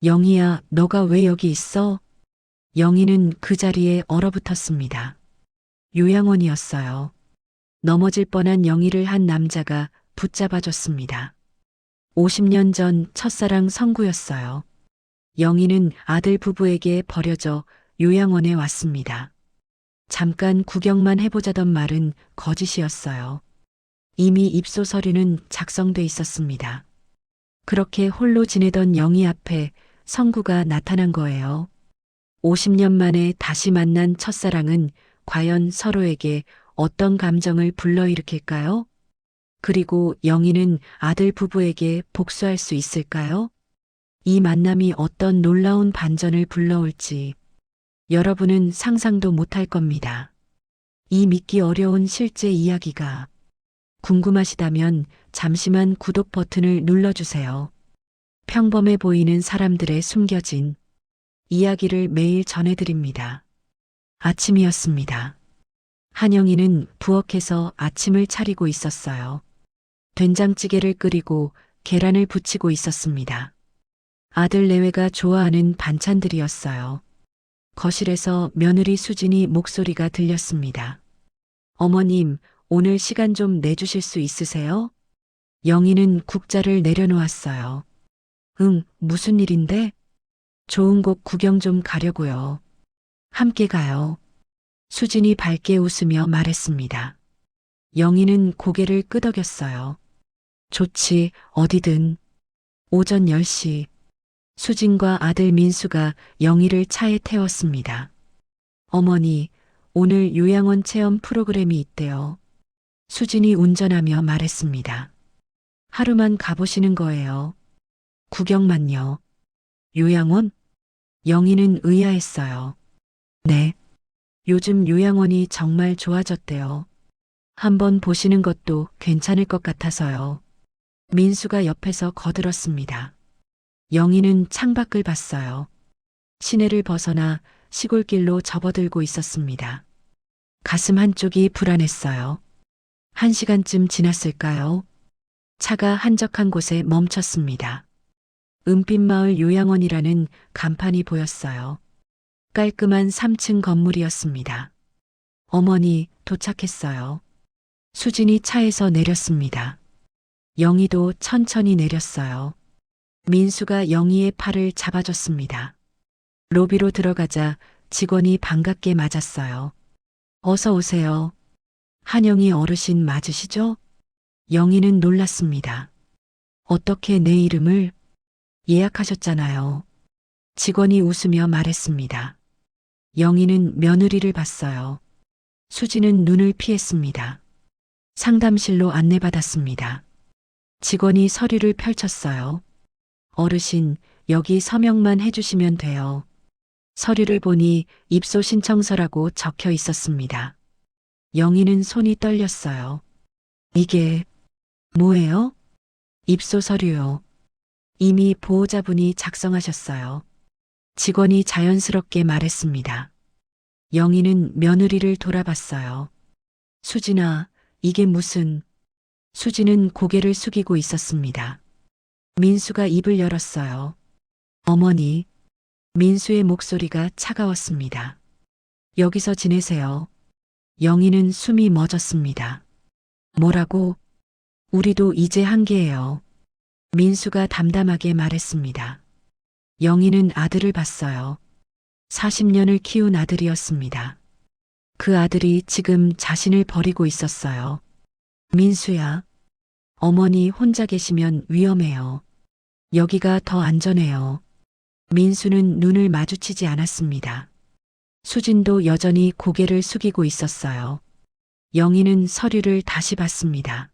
영희야, 너가 왜 여기 있어? 영희는 그 자리에 얼어붙었습니다. 요양원이었어요. 넘어질 뻔한 영희를 한 남자가 붙잡아줬습니다. 50년 전 첫사랑 성구였어요. 영희는 아들 부부에게 버려져 요양원에 왔습니다. 잠깐 구경만 해보자던 말은 거짓이었어요. 이미 입소 서류는 작성돼 있었습니다. 그렇게 홀로 지내던 영희 앞에 성구가 나타난 거예요. 50년 만에 다시 만난 첫사랑은 과연 서로에게 어떤 감정을 불러일으킬까요? 그리고 영희는 아들 부부에게 복수할 수 있을까요? 이 만남이 어떤 놀라운 반전을 불러올지 여러분은 상상도 못할 겁니다. 이 믿기 어려운 실제 이야기가 궁금하시다면 잠시만 구독 버튼을 눌러주세요. 평범해 보이는 사람들의 숨겨진 이야기를 매일 전해드립니다. 아침이었습니다. 한영이는 부엌에서 아침을 차리고 있었어요. 된장찌개를 끓이고 계란을 부치고 있었습니다. 아들 내외가 좋아하는 반찬들이었어요. 거실에서 며느리 수진이 목소리가 들렸습니다. 어머님, 오늘 시간 좀 내주실 수 있으세요? 영희는 국자를 내려놓았어요. 응, 무슨 일인데? 좋은 곳 구경 좀 가려고요. 함께 가요. 수진이 밝게 웃으며 말했습니다. 영희는 고개를 끄덕였어요. 좋지, 어디든. 오전 10시. 수진과 아들 민수가 영희를 차에 태웠습니다. 어머니, 오늘 요양원 체험 프로그램이 있대요. 수진이 운전하며 말했습니다. 하루만 가보시는 거예요. 구경만요. 요양원? 영희는 의아했어요. 네. 요즘 요양원이 정말 좋아졌대요. 한번 보시는 것도 괜찮을 것 같아서요. 민수가 옆에서 거들었습니다. 영희는 창밖을 봤어요. 시내를 벗어나 시골길로 접어들고 있었습니다. 가슴 한쪽이 불안했어요. 1시간쯤 지났을까요? 차가 한적한 곳에 멈췄습니다. 은빛마을 요양원이라는 간판이 보였어요. 깔끔한 3층 건물이었습니다. 어머니, 도착했어요. 수진이 차에서 내렸습니다. 영희도 천천히 내렸어요. 민수가 영희의 팔을 잡아줬습니다. 로비로 들어가자 직원이 반갑게 맞았어요. 어서 오세요. 한영희 어르신 맞으시죠? 영희는 놀랐습니다. 어떻게 내 이름을 예약하셨잖아요. 직원이 웃으며 말했습니다. 영희는 며느리를 봤어요. 수지는 눈을 피했습니다. 상담실로 안내받았습니다. 직원이 서류를 펼쳤어요. 어르신, 여기 서명만 해주시면 돼요. 서류를 보니 입소 신청서라고 적혀 있었습니다. 영희는 손이 떨렸어요. 이게 뭐예요? 입소 서류요. 이미 보호자분이 작성하셨어요. 직원이 자연스럽게 말했습니다. 영희는 며느리를 돌아봤어요. 수진아, 이게 무슨... 수진은 고개를 숙이고 있었습니다. 민수가 입을 열었어요. 어머니, 민수의 목소리가 차가웠습니다. 여기서 지내세요. 영희는 숨이 멎었습니다. 뭐라고? 우리도 이제 한계예요. 민수가 담담하게 말했습니다. 영희는 아들을 봤어요. 40년을 키운 아들이었습니다. 그 아들이 지금 자신을 버리고 있었어요. 민수야, 어머니 혼자 계시면 위험해요. 여기가 더 안전해요. 민수는 눈을 마주치지 않았습니다. 수진도 여전히 고개를 숙이고 있었어요. 영희는 서류를 다시 봤습니다.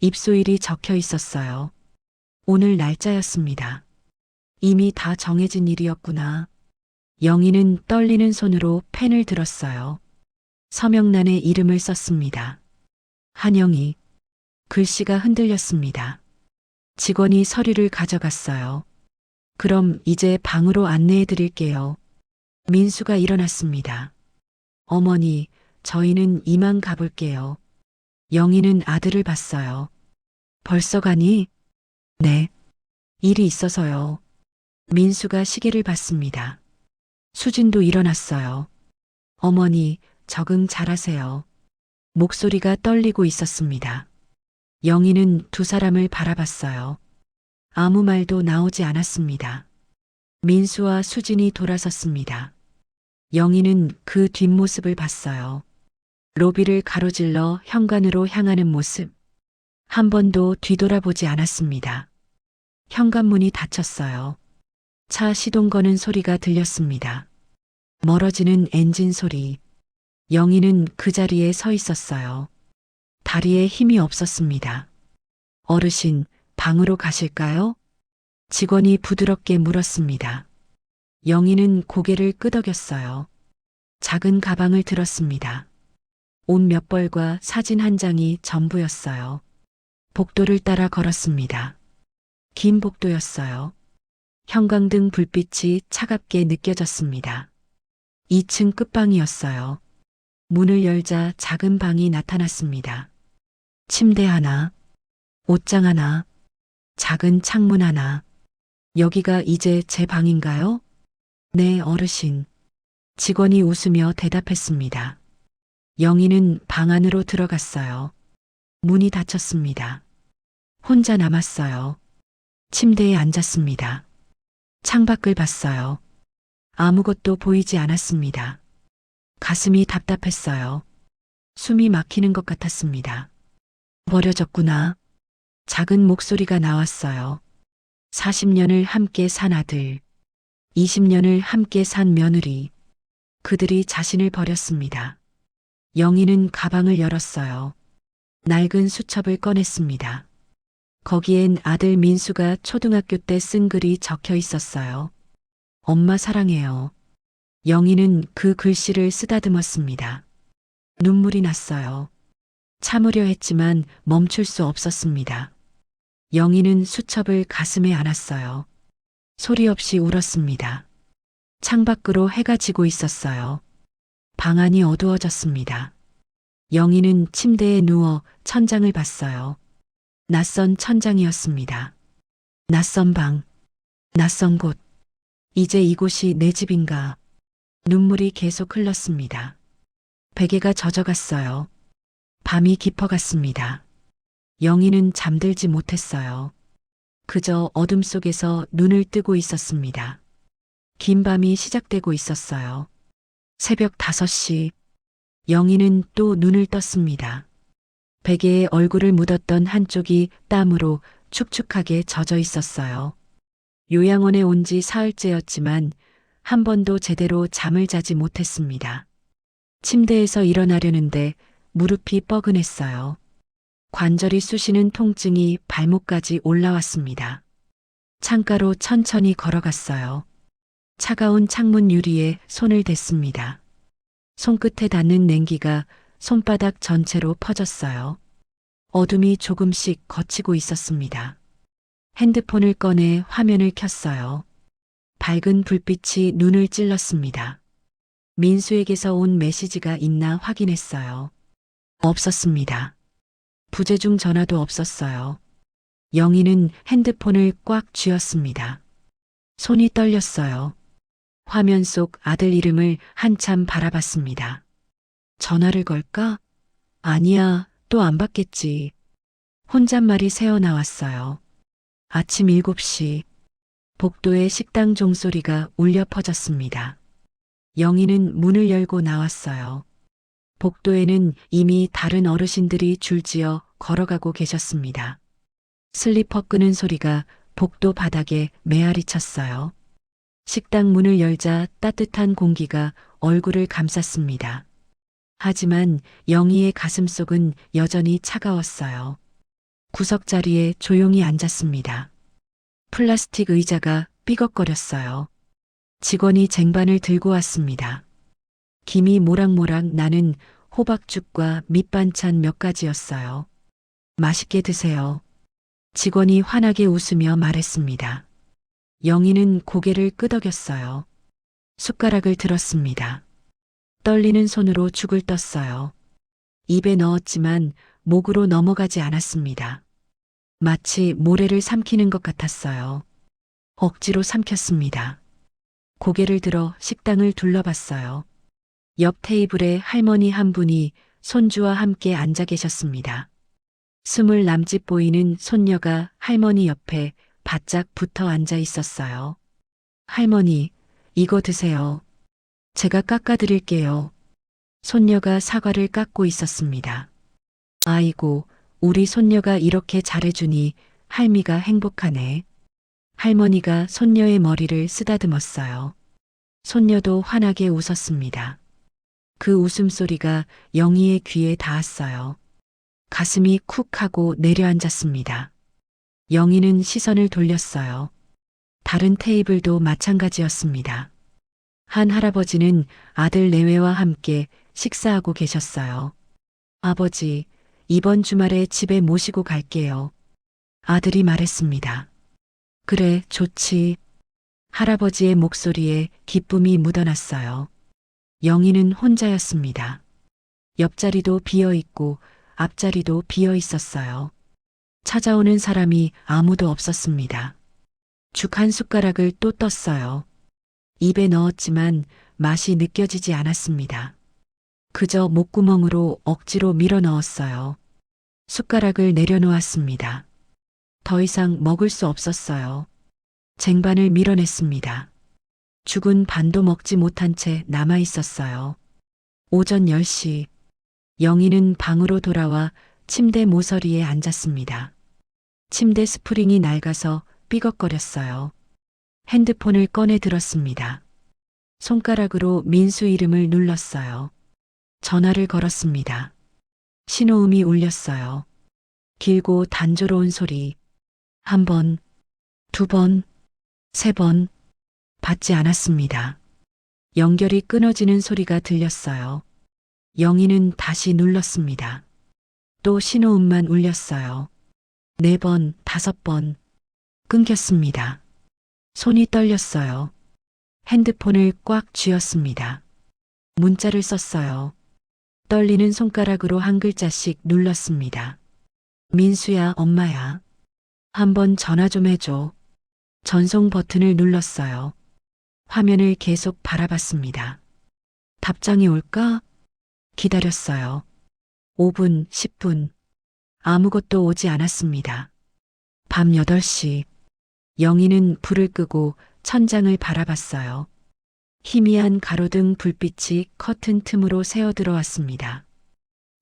입소일이 적혀 있었어요. 오늘 날짜였습니다. 이미 다 정해진 일이었구나. 영희는 떨리는 손으로 펜을 들었어요. 서명란에 이름을 썼습니다. 한영희. 글씨가 흔들렸습니다. 직원이 서류를 가져갔어요. 그럼 이제 방으로 안내해 드릴게요. 민수가 일어났습니다. 어머니, 저희는 이만 가볼게요. 영희는 아들을 봤어요. 벌써 가니? 네. 일이 있어서요. 민수가 시계를 봤습니다. 수진도 일어났어요. 어머니, 적응 잘하세요. 목소리가 떨리고 있었습니다. 영희는 두 사람을 바라봤어요. 아무 말도 나오지 않았습니다. 민수와 수진이 돌아섰습니다. 영희는 그 뒷모습을 봤어요. 로비를 가로질러 현관으로 향하는 모습. 한 번도 뒤돌아보지 않았습니다. 현관문이 닫혔어요. 차 시동 거는 소리가 들렸습니다. 멀어지는 엔진 소리. 영희는 그 자리에 서 있었어요. 다리에 힘이 없었습니다. 어르신, 방으로 가실까요? 직원이 부드럽게 물었습니다. 영희는 고개를 끄덕였어요. 작은 가방을 들었습니다. 옷 몇 벌과 사진 한 장이 전부였어요. 복도를 따라 걸었습니다. 긴 복도였어요. 형광등 불빛이 차갑게 느껴졌습니다. 2층 끝방이었어요. 문을 열자 작은 방이 나타났습니다. 침대 하나, 옷장 하나, 작은 창문 하나. 여기가 이제 제 방인가요? 네, 어르신. 직원이 웃으며 대답했습니다. 영희는 방 안으로 들어갔어요. 문이 닫혔습니다. 혼자 남았어요. 침대에 앉았습니다. 창밖을 봤어요. 아무것도 보이지 않았습니다. 가슴이 답답했어요. 숨이 막히는 것 같았습니다. 버려졌구나. 작은 목소리가 나왔어요. 40년을 함께 산 아들, 20년을 함께 산 며느리. 그들이 자신을 버렸습니다. 영희는 가방을 열었어요. 낡은 수첩을 꺼냈습니다. 거기엔 아들 민수가 초등학교 때 쓴 글이 적혀 있었어요. 엄마 사랑해요. 영희는 그 글씨를 쓰다듬었습니다. 눈물이 났어요. 참으려 했지만 멈출 수 없었습니다. 영희는 수첩을 가슴에 안았어요. 소리 없이 울었습니다. 창밖으로 해가 지고 있었어요. 방 안이 어두워졌습니다. 영희는 침대에 누워 천장을 봤어요. 낯선 천장이었습니다. 낯선 방, 낯선 곳. 이제 이곳이 내 집인가. 눈물이 계속 흘렀습니다. 베개가 젖어갔어요. 밤이 깊어갔습니다. 영희는 잠들지 못했어요. 그저 어둠 속에서 눈을 뜨고 있었습니다. 긴 밤이 시작되고 있었어요. 새벽 5시. 영희는 또 눈을 떴습니다. 베개에 얼굴을 묻었던 한쪽이 땀으로 축축하게 젖어 있었어요. 요양원에 온 지 사흘째였지만 한 번도 제대로 잠을 자지 못했습니다. 침대에서 일어나려는데 무릎이 뻐근했어요. 관절이 쑤시는 통증이 발목까지 올라왔습니다. 창가로 천천히 걸어갔어요. 차가운 창문 유리에 손을 댔습니다. 손끝에 닿는 냉기가 손바닥 전체로 퍼졌어요. 어둠이 조금씩 걷히고 있었습니다. 핸드폰을 꺼내 화면을 켰어요. 밝은 불빛이 눈을 찔렀습니다. 민수에게서 온 메시지가 있나 확인했어요. 없었습니다. 부재중 전화도 없었어요. 영희는 핸드폰을 꽉 쥐었습니다. 손이 떨렸어요. 화면 속 아들 이름을 한참 바라봤습니다. 전화를 걸까? 아니야, 또 안 받겠지. 혼잣말이 새어나왔어요. 아침 7시. 복도의 식당 종소리가 울려 퍼졌습니다. 영희는 문을 열고 나왔어요. 복도에는 이미 다른 어르신들이 줄지어 걸어가고 계셨습니다. 슬리퍼 끄는 소리가 복도 바닥에 메아리 쳤어요. 식당 문을 열자 따뜻한 공기가 얼굴을 감쌌습니다. 하지만 영희의 가슴속은 여전히 차가웠어요. 구석자리에 조용히 앉았습니다. 플라스틱 의자가 삐걱거렸어요. 직원이 쟁반을 들고 왔습니다. 김이 모락모락 나는 호박죽과 밑반찬 몇 가지였어요. 맛있게 드세요. 직원이 환하게 웃으며 말했습니다. 영희는 고개를 끄덕였어요. 숟가락을 들었습니다. 떨리는 손으로 죽을 떴어요. 입에 넣었지만 목으로 넘어가지 않았습니다. 마치 모래를 삼키는 것 같았어요. 억지로 삼켰습니다. 고개를 들어 식당을 둘러봤어요. 옆 테이블에 할머니 한 분이 손주와 함께 앉아 계셨습니다. 스물 남짓 보이는 손녀가 할머니 옆에 바짝 붙어 앉아 있었어요. 할머니, 이거 드세요. 제가 깎아드릴게요. 손녀가 사과를 깎고 있었습니다. 아이고, 우리 손녀가 이렇게 잘해주니 할미가 행복하네. 할머니가 손녀의 머리를 쓰다듬었어요. 손녀도 환하게 웃었습니다. 그 웃음소리가 영희의 귀에 닿았어요. 가슴이 쿡 하고 내려앉았습니다. 영희는 시선을 돌렸어요. 다른 테이블도 마찬가지였습니다. 한 할아버지는 아들 내외와 함께 식사하고 계셨어요. 아버지, 이번 주말에 집에 모시고 갈게요. 아들이 말했습니다. 그래, 좋지. 할아버지의 목소리에 기쁨이 묻어났어요. 영희는 혼자였습니다. 옆자리도 비어 있고 앞자리도 비어 있었어요. 찾아오는 사람이 아무도 없었습니다. 죽 한 숟가락을 또 떴어요. 입에 넣었지만 맛이 느껴지지 않았습니다. 그저 목구멍으로 억지로 밀어 넣었어요. 숟가락을 내려놓았습니다. 더 이상 먹을 수 없었어요. 쟁반을 밀어냈습니다. 죽은 반도 먹지 못한 채 남아 있었어요. 오전 10시, 영희는 방으로 돌아와 침대 모서리에 앉았습니다. 침대 스프링이 낡아서 삐걱거렸어요. 핸드폰을 꺼내 들었습니다. 손가락으로 민수 이름을 눌렀어요. 전화를 걸었습니다. 신호음이 울렸어요. 길고 단조로운 소리. 한 번, 두 번, 세 번. 받지 않았습니다. 연결이 끊어지는 소리가 들렸어요. 영희는 다시 눌렀습니다. 또 신호음만 울렸어요. 4번, 5번. 끊겼습니다. 손이 떨렸어요. 핸드폰을 꽉 쥐었습니다. 문자를 썼어요. 떨리는 손가락으로 한 글자씩 눌렀습니다. 민수야, 엄마야. 한번 전화 좀 해줘. 전송 버튼을 눌렀어요. 화면을 계속 바라봤습니다. 답장이 올까? 기다렸어요. 5분, 10분. 아무것도 오지 않았습니다. 밤 8시. 영희는 불을 끄고 천장을 바라봤어요. 희미한 가로등 불빛이 커튼 틈으로 새어 들어왔습니다.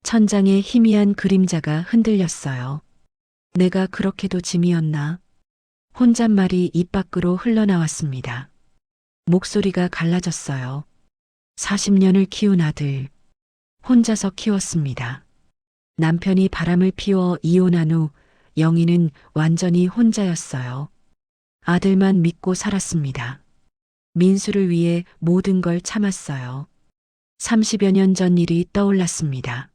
천장에 희미한 그림자가 흔들렸어요. 내가 그렇게도 짐이었나? 혼잣말이 입 밖으로 흘러나왔습니다. 목소리가 갈라졌어요. 40년을 키운 아들. 혼자서 키웠습니다. 남편이 바람을 피워 이혼한 후 영희는 완전히 혼자였어요. 아들만 믿고 살았습니다. 민수를 위해 모든 걸 참았어요. 30여 년 전 일이 떠올랐습니다.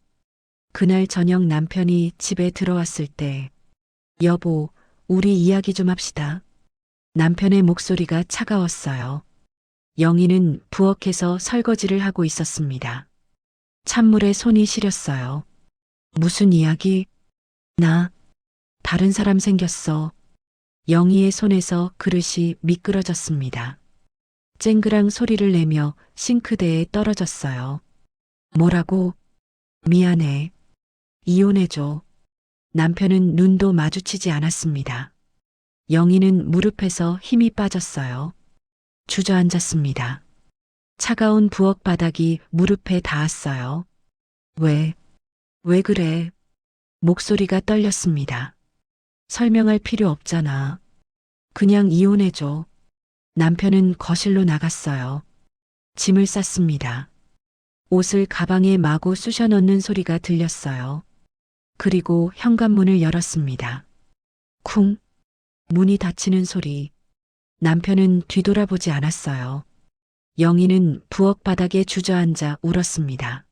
그날 저녁 남편이 집에 들어왔을 때, 여보, 우리 이야기 좀 합시다. 남편의 목소리가 차가웠어요. 영희는 부엌에서 설거지를 하고 있었습니다. 찬물에 손이 시렸어요. 무슨 이야기? 나, 다른 사람 생겼어. 영희의 손에서 그릇이 미끄러졌습니다. 쨍그랑 소리를 내며 싱크대에 떨어졌어요. 뭐라고? 미안해. 이혼해줘. 남편은 눈도 마주치지 않았습니다. 영희는 무릎에서 힘이 빠졌어요. 주저앉았습니다. 차가운 부엌 바닥이 무릎에 닿았어요. 왜 그래? 목소리가 떨렸습니다. 설명할 필요 없잖아. 그냥 이혼해줘. 남편은 거실로 나갔어요. 짐을 쌌습니다. 옷을 가방에 마구 쑤셔 넣는 소리가 들렸어요. 그리고 현관문을 열었습니다. 쿵. 문이 닫히는 소리. 남편은 뒤돌아보지 않았어요. 영희는 부엌 바닥에 주저앉아 울었습니다.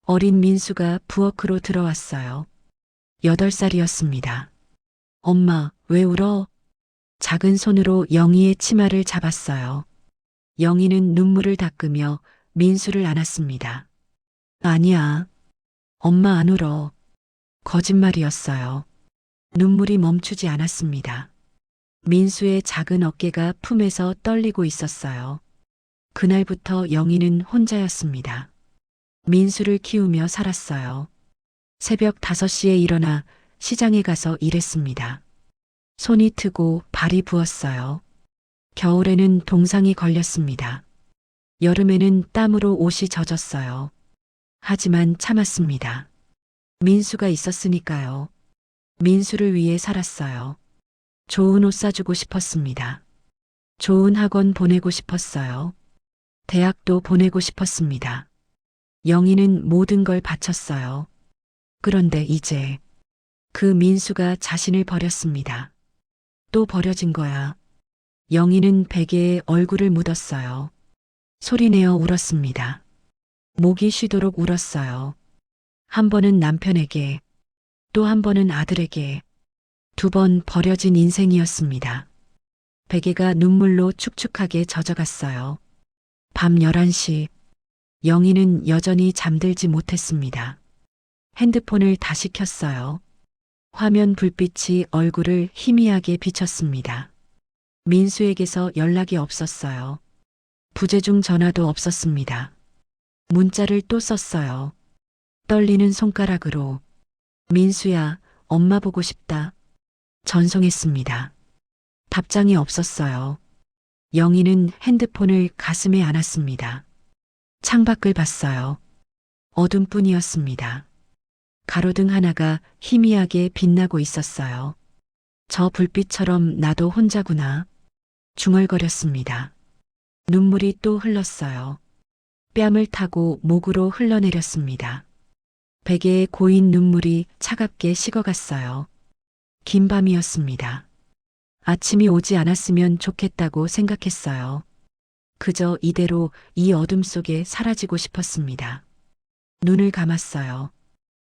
어린 민수가 부엌으로 들어왔어요. 8살이었습니다. 엄마, 왜 울어? 작은 손으로 영희의 치마를 잡았어요. 영희는 눈물을 닦으며 민수를 안았습니다. 아니야. 엄마 안 울어. 거짓말이었어요. 눈물이 멈추지 않았습니다. 민수의 작은 어깨가 품에서 떨리고 있었어요. 그날부터 영희는 혼자였습니다. 민수를 키우며 살았어요. 새벽 5시에 일어나 시장에 가서 일했습니다. 손이 트고 발이 부었어요. 겨울에는 동상이 걸렸습니다. 여름에는 땀으로 옷이 젖었어요. 하지만 참았습니다. 민수가 있었으니까요. 민수를 위해 살았어요. 좋은 옷 사주고 싶었습니다. 좋은 학원 보내고 싶었어요. 대학도 보내고 싶었습니다. 영희는 모든 걸 바쳤어요. 그런데 이제 그 민수가 자신을 버렸습니다. 또 버려진 거야. 영희는 베개에 얼굴을 묻었어요. 소리내어 울었습니다. 목이 쉬도록 울었어요. 한 번은 남편에게, 또 한 번은 아들에게, 2번 버려진 인생이었습니다. 베개가 눈물로 축축하게 젖어갔어요. 밤 11시, 영희는 여전히 잠들지 못했습니다. 핸드폰을 다시 켰어요. 화면 불빛이 얼굴을 희미하게 비쳤습니다. 민수에게서 연락이 없었어요. 부재중 전화도 없었습니다. 문자를 또 썼어요. 떨리는 손가락으로 민수야, 엄마 보고 싶다. 전송했습니다. 답장이 없었어요. 영희는 핸드폰을 가슴에 안았습니다. 창밖을 봤어요. 어둠뿐이었습니다. 가로등 하나가 희미하게 빛나고 있었어요. 저 불빛처럼 나도 혼자구나. 중얼거렸습니다. 눈물이 또 흘렀어요. 뺨을 타고 목으로 흘러내렸습니다. 베개에 고인 눈물이 차갑게 식어갔어요. 긴 밤이었습니다. 아침이 오지 않았으면 좋겠다고 생각했어요. 그저 이대로 이 어둠 속에 사라지고 싶었습니다. 눈을 감았어요.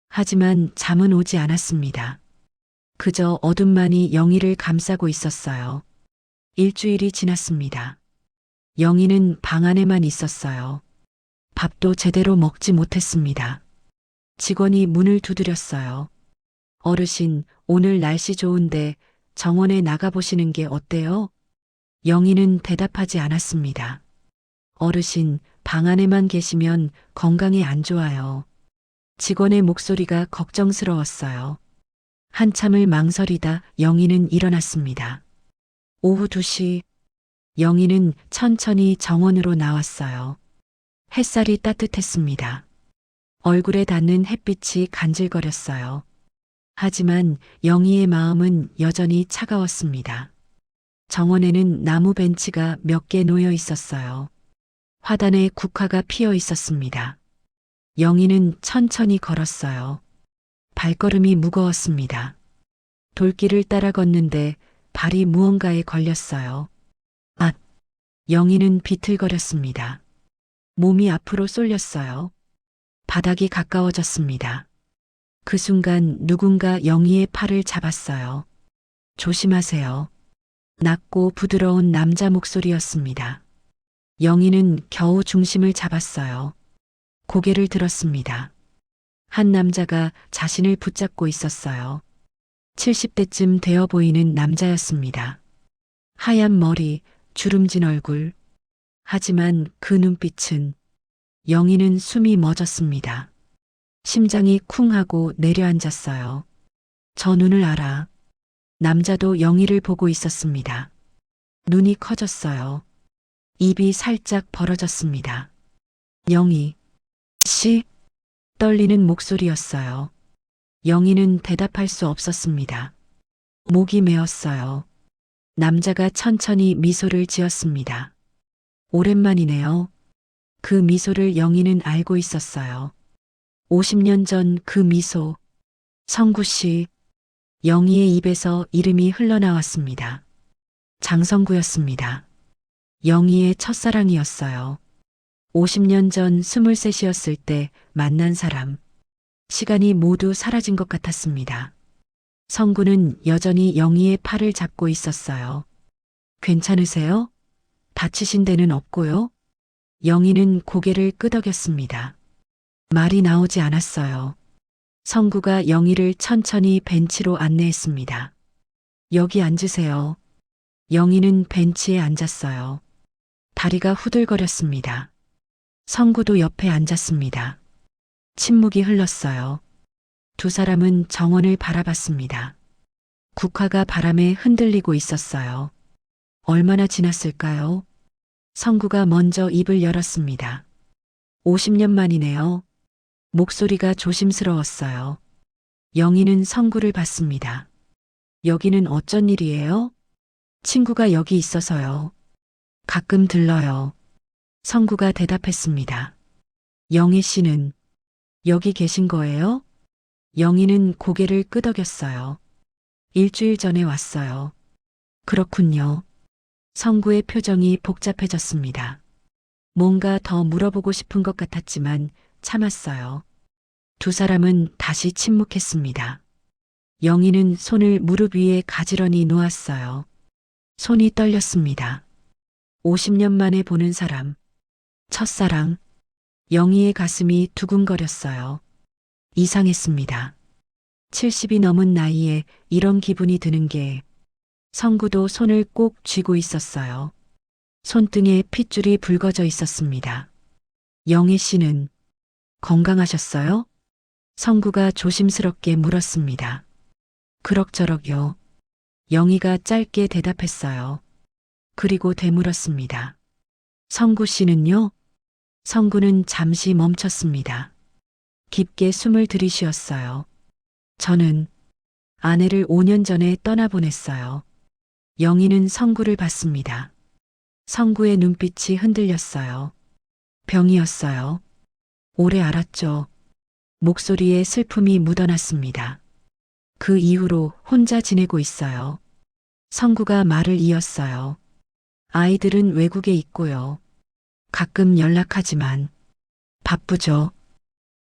하지만 잠은 오지 않았습니다. 그저 어둠만이 영희를 감싸고 있었어요. 일주일이 지났습니다. 영희는 방 안에만 있었어요. 밥도 제대로 먹지 못했습니다. 직원이 문을 두드렸어요. 어르신, 오늘 날씨 좋은데 정원에 나가보시는 게 어때요? 영희는 대답하지 않았습니다. 어르신, 방 안에만 계시면 건강에 안 좋아요. 직원의 목소리가 걱정스러웠어요. 한참을 망설이다 영희는 일어났습니다. 오후 2시, 영희는 천천히 정원으로 나왔어요. 햇살이 따뜻했습니다. 얼굴에 닿는 햇빛이 간질거렸어요. 하지만 영희의 마음은 여전히 차가웠습니다. 정원에는 나무 벤치가 몇 개 놓여 있었어요. 화단에 국화가 피어 있었습니다. 영희는 천천히 걸었어요. 발걸음이 무거웠습니다. 돌길을 따라 걷는데 발이 무언가에 걸렸어요. 아! 영희는 비틀거렸습니다. 몸이 앞으로 쏠렸어요. 바닥이 가까워졌습니다. 그 순간 누군가 영희의 팔을 잡았어요. 조심하세요. 낮고 부드러운 남자 목소리였습니다. 영희는 겨우 중심을 잡았어요. 고개를 들었습니다. 한 남자가 자신을 붙잡고 있었어요. 70대쯤 되어 보이는 남자였습니다. 하얀 머리, 주름진 얼굴. 하지만 그 눈빛은 영희는 숨이 멎었습니다. 심장이 쿵 하고 내려앉았어요. 저 눈을 알아. 남자도 영희를 보고 있었습니다. 눈이 커졌어요. 입이 살짝 벌어졌습니다. 영희 씨? 떨리는 목소리였어요. 영희는 대답할 수 없었습니다. 목이 메었어요. 남자가 천천히 미소를 지었습니다. 오랜만이네요. 그 미소를 영희는 알고 있었어요. 50년 전 그 미소. 성구 씨. 영희의 입에서 이름이 흘러나왔습니다. 장성구였습니다. 영희의 첫사랑이었어요. 50년 전 23이었을 때 만난 사람. 시간이 모두 사라진 것 같았습니다. 성구는 여전히 영희의 팔을 잡고 있었어요. 괜찮으세요? 다치신 데는 없고요? 영희는 고개를 끄덕였습니다. 말이 나오지 않았어요. 성구가 영희를 천천히 벤치로 안내했습니다. 여기 앉으세요. 영희는 벤치에 앉았어요. 다리가 후들거렸습니다. 성구도 옆에 앉았습니다. 침묵이 흘렀어요. 두 사람은 정원을 바라봤습니다. 국화가 바람에 흔들리고 있었어요. 얼마나 지났을까요? 성구가 먼저 입을 열었습니다. 50년 만이네요. 목소리가 조심스러웠어요. 영희는 성구를 봤습니다. 여기는 어쩐 일이에요? 친구가 여기 있어서요. 가끔 들러요. 성구가 대답했습니다. 영희 씨는 여기 계신 거예요? 영희는 고개를 끄덕였어요. 일주일 전에 왔어요. 그렇군요. 성구의 표정이 복잡해졌습니다. 뭔가 더 물어보고 싶은 것 같았지만 참았어요. 두 사람은 다시 침묵했습니다. 영희는 손을 무릎 위에 가지런히 놓았어요. 손이 떨렸습니다. 50년 만에 보는 사람. 첫사랑. 영희의 가슴이 두근거렸어요. 이상했습니다. 70이 넘은 나이에 이런 기분이 드는 게 성구도 손을 꼭 쥐고 있었어요. 손등에 핏줄이 붉어져 있었습니다. 영희 씨는 건강하셨어요? 성구가 조심스럽게 물었습니다. 그럭저럭요. 영희가 짧게 대답했어요. 그리고 되물었습니다. 성구 씨는요? 성구는 잠시 멈췄습니다. 깊게 숨을 들이쉬었어요. 저는 아내를 5년 전에 떠나보냈어요. 영희는 성구를 봤습니다. 성구의 눈빛이 흔들렸어요. 병이었어요. 오래 알았죠. 목소리에 슬픔이 묻어났습니다. 그 이후로 혼자 지내고 있어요. 성구가 말을 이었어요. 아이들은 외국에 있고요. 가끔 연락하지만 바쁘죠.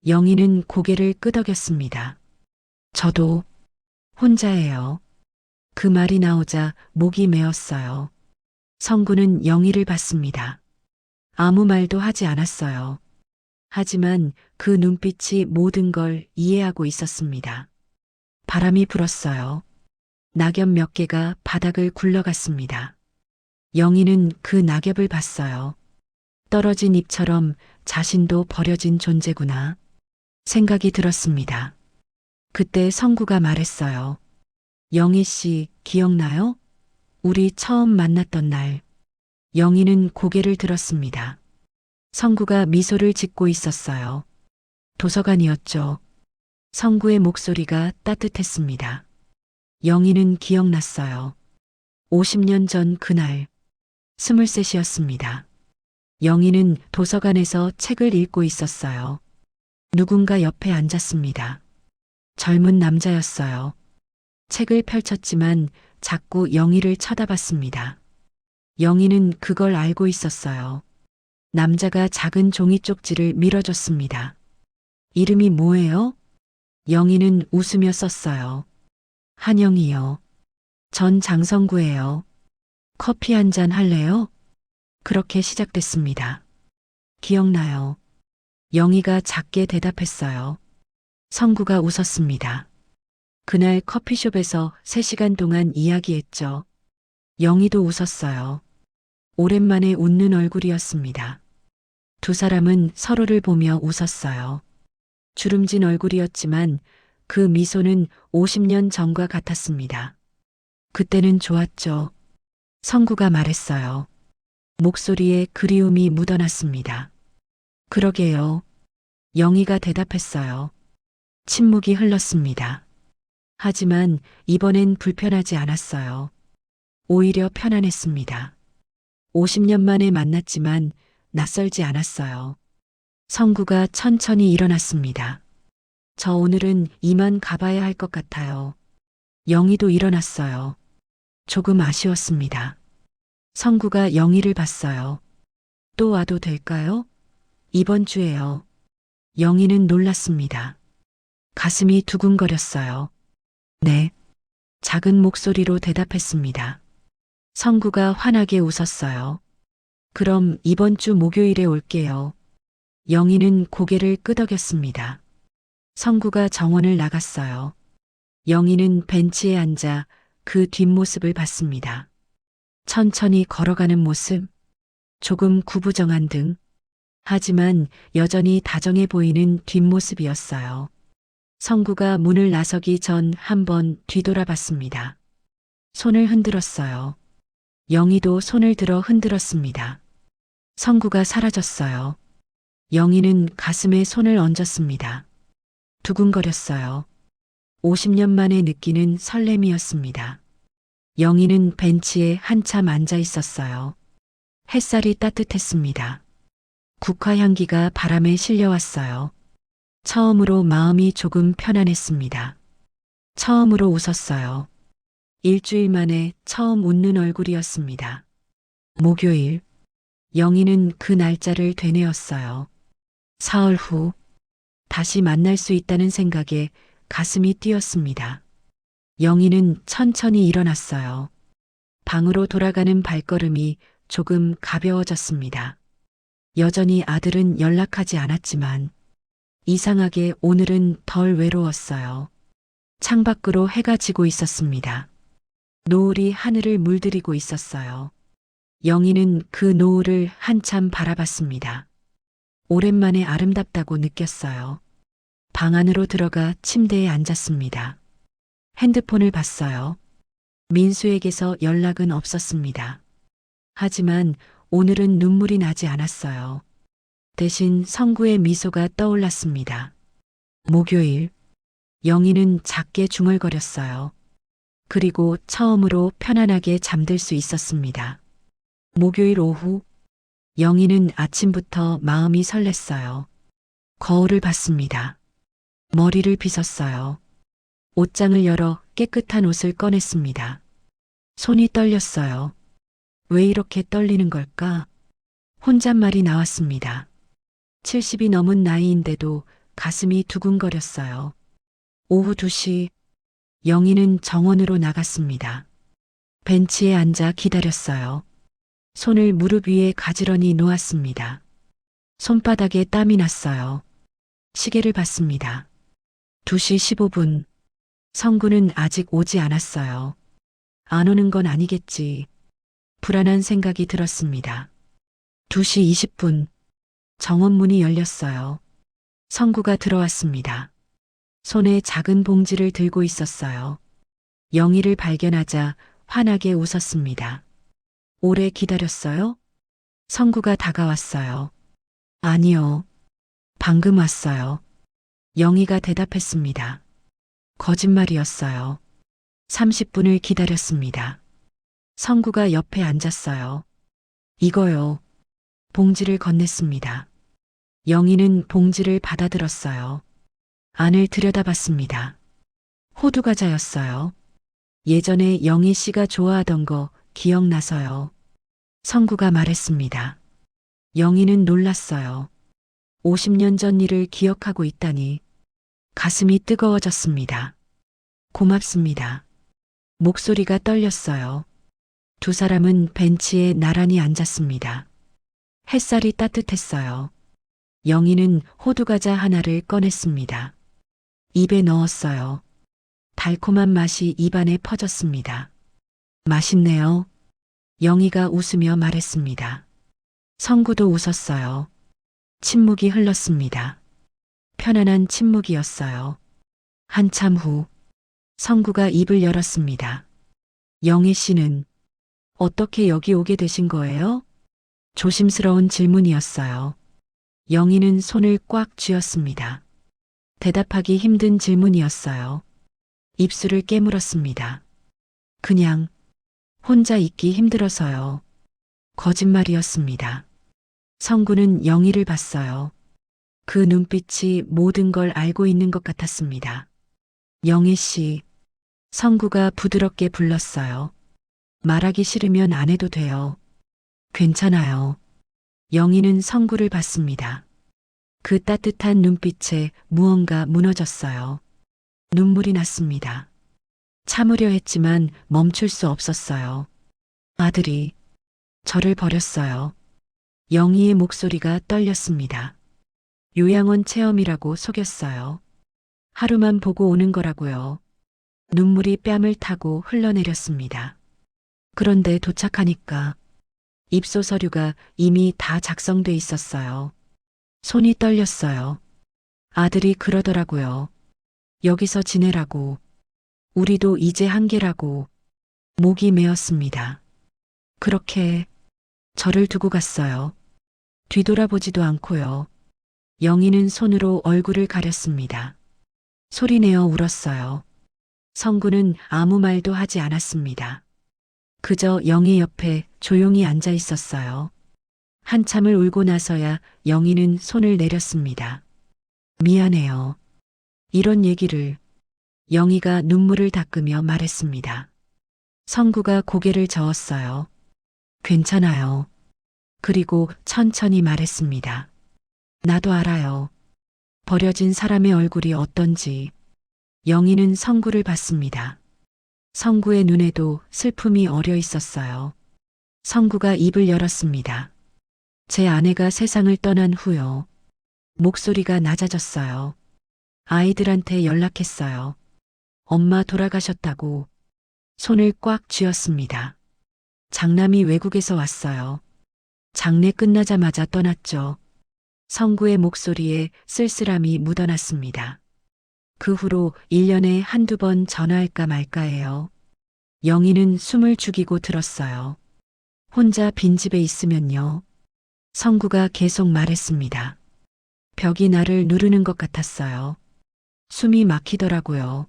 영희는 고개를 끄덕였습니다. 저도 혼자예요. 그 말이 나오자 목이 메었어요. 성구는 영희를 봤습니다. 아무 말도 하지 않았어요. 하지만 그 눈빛이 모든 걸 이해하고 있었습니다. 바람이 불었어요. 낙엽 몇 개가 바닥을 굴러갔습니다. 영희는 그 낙엽을 봤어요. 떨어진 잎처럼 자신도 버려진 존재구나. 생각이 들었습니다. 그때 성구가 말했어요. 영희 씨, 기억나요? 우리 처음 만났던 날. 영희는 고개를 들었습니다. 성구가 미소를 짓고 있었어요. 도서관이었죠. 성구의 목소리가 따뜻했습니다. 영희는 기억났어요. 50년 전 그날, 23이었습니다. 영희는 도서관에서 책을 읽고 있었어요. 누군가 옆에 앉았습니다. 젊은 남자였어요. 책을 펼쳤지만 자꾸 영희를 쳐다봤습니다. 영희는 그걸 알고 있었어요. 남자가 작은 종이 쪽지를 밀어줬습니다. 이름이 뭐예요? 영희는 웃으며 썼어요. 한영이요. 전 장성구예요. 커피 한 잔 할래요? 그렇게 시작됐습니다. 기억나요. 영희가 작게 대답했어요. 성구가 웃었습니다. 그날 커피숍에서 3시간 동안 이야기했죠. 영희도 웃었어요. 오랜만에 웃는 얼굴이었습니다. 두 사람은 서로를 보며 웃었어요. 주름진 얼굴이었지만 그 미소는 50년 전과 같았습니다. 그때는 좋았죠. 성구가 말했어요. 목소리에 그리움이 묻어났습니다. 그러게요. 영희가 대답했어요. 침묵이 흘렀습니다. 하지만 이번엔 불편하지 않았어요. 오히려 편안했습니다. 50년 만에 만났지만 낯설지 않았어요. 성구가 천천히 일어났습니다. 저 오늘은 이만 가봐야 할 것 같아요. 영희도 일어났어요. 조금 아쉬웠습니다. 성구가 영희를 봤어요. 또 와도 될까요? 이번 주에요. 영희는 놀랐습니다. 가슴이 두근거렸어요. 네. 작은 목소리로 대답했습니다. 성구가 환하게 웃었어요. 그럼 이번 주 목요일에 올게요. 영희는 고개를 끄덕였습니다. 성구가 정원을 나갔어요. 영희는 벤치에 앉아 그 뒷모습을 봤습니다. 천천히 걸어가는 모습, 조금 구부정한 등, 하지만 여전히 다정해 보이는 뒷모습이었어요. 성구가 문을 나서기 전 한번 뒤돌아봤습니다. 손을 흔들었어요. 영희도 손을 들어 흔들었습니다. 성구가 사라졌어요. 영희는 가슴에 손을 얹었습니다. 두근거렸어요. 50년 만에 느끼는 설렘이었습니다. 영희는 벤치에 한참 앉아 있었어요. 햇살이 따뜻했습니다. 국화 향기가 바람에 실려왔어요. 처음으로 마음이 조금 편안했습니다. 처음으로 웃었어요. 일주일 만에 처음 웃는 얼굴이었습니다. 목요일, 영희는 그 날짜를 되뇌었어요. 사흘 후, 다시 만날 수 있다는 생각에 가슴이 뛰었습니다. 영희는 천천히 일어났어요. 방으로 돌아가는 발걸음이 조금 가벼워졌습니다. 여전히 아들은 연락하지 않았지만 이상하게 오늘은 덜 외로웠어요. 창밖으로 해가 지고 있었습니다. 노을이 하늘을 물들이고 있었어요. 영희는 그 노을을 한참 바라봤습니다. 오랜만에 아름답다고 느꼈어요. 방 안으로 들어가 침대에 앉았습니다. 핸드폰을 봤어요. 민수에게서 연락은 없었습니다. 하지만 오늘은 눈물이 나지 않았어요. 대신 성구의 미소가 떠올랐습니다. 목요일, 영희는 작게 중얼거렸어요. 그리고 처음으로 편안하게 잠들 수 있었습니다. 목요일 오후, 영희는 아침부터 마음이 설렜어요. 거울을 봤습니다. 머리를 빗었어요. 옷장을 열어 깨끗한 옷을 꺼냈습니다. 손이 떨렸어요. 왜 이렇게 떨리는 걸까? 혼잣말이 나왔습니다. 70이 넘은 나이인데도 가슴이 두근거렸어요. 오후 2시, 영희는 정원으로 나갔습니다. 벤치에 앉아 기다렸어요. 손을 무릎 위에 가지런히 놓았습니다. 손바닥에 땀이 났어요. 시계를 봤습니다. 2시 15분. 성구는 아직 오지 않았어요. 안 오는 건 아니겠지. 불안한 생각이 들었습니다. 2시 20분. 정원 문이 열렸어요. 성구가 들어왔습니다. 손에 작은 봉지를 들고 있었어요. 영희를 발견하자 환하게 웃었습니다. 오래 기다렸어요? 성구가 다가왔어요. 아니요. 방금 왔어요. 영희가 대답했습니다. 거짓말이었어요. 30분을 기다렸습니다. 성구가 옆에 앉았어요. 이거요. 봉지를 건넸습니다. 영희는 봉지를 받아들었어요. 안을 들여다봤습니다. 호두과자였어요. 예전에 영희 씨가 좋아하던 거 기억나서요. 성구가 말했습니다. 영희는 놀랐어요. 50년 전 일을 기억하고 있다니. 가슴이 뜨거워졌습니다. 고맙습니다. 목소리가 떨렸어요. 두 사람은 벤치에 나란히 앉았습니다. 햇살이 따뜻했어요. 영희는 호두과자 하나를 꺼냈습니다. 입에 넣었어요. 달콤한 맛이 입안에 퍼졌습니다. 맛있네요. 영희가 웃으며 말했습니다. 성구도 웃었어요. 침묵이 흘렀습니다. 편안한 침묵이었어요. 한참 후, 성구가 입을 열었습니다. 영희 씨는 어떻게 여기 오게 되신 거예요? 조심스러운 질문이었어요. 영희는 손을 꽉 쥐었습니다. 대답하기 힘든 질문이었어요. 입술을 깨물었습니다. 그냥 혼자 있기 힘들어서요. 거짓말이었습니다. 성구는 영희를 봤어요. 그 눈빛이 모든 걸 알고 있는 것 같았습니다. 영희 씨, 성구가 부드럽게 불렀어요. 말하기 싫으면 안 해도 돼요. 괜찮아요. 영희는 성구를 봤습니다. 그 따뜻한 눈빛에 무언가 무너졌어요. 눈물이 났습니다. 참으려 했지만 멈출 수 없었어요. 아들이 저를 버렸어요. 영희의 목소리가 떨렸습니다. 요양원 체험이라고 속였어요. 하루만 보고 오는 거라고요. 눈물이 뺨을 타고 흘러내렸습니다. 그런데 도착하니까 입소 서류가 이미 다 작성돼 있었어요. 손이 떨렸어요. 아들이 그러더라고요. 여기서 지내라고. 우리도 이제 한계라고. 목이 메었습니다. 그렇게 저를 두고 갔어요. 뒤돌아보지도 않고요. 영희는 손으로 얼굴을 가렸습니다. 소리내어 울었어요. 성구는 아무 말도 하지 않았습니다. 그저 영희 옆에 조용히 앉아 있었어요. 한참을 울고 나서야 영희는 손을 내렸습니다. 미안해요. 이런 얘기를. 영희가 눈물을 닦으며 말했습니다. 성구가 고개를 저었어요. 괜찮아요. 그리고 천천히 말했습니다. 나도 알아요. 버려진 사람의 얼굴이 어떤지. 영희는 성구를 봤습니다. 성구의 눈에도 슬픔이 어려 있었어요. 성구가 입을 열었습니다. 제 아내가 세상을 떠난 후요. 목소리가 낮아졌어요. 아이들한테 연락했어요. 엄마 돌아가셨다고. 손을 꽉 쥐었습니다. 장남이 외국에서 왔어요. 장례 끝나자마자 떠났죠. 성구의 목소리에 쓸쓸함이 묻어났습니다. 그 후로 1년에 한두 번 전화할까 말까 해요. 영희는 숨을 죽이고 들었어요. 혼자 빈집에 있으면요. 성구가 계속 말했습니다. 벽이 나를 누르는 것 같았어요. 숨이 막히더라고요.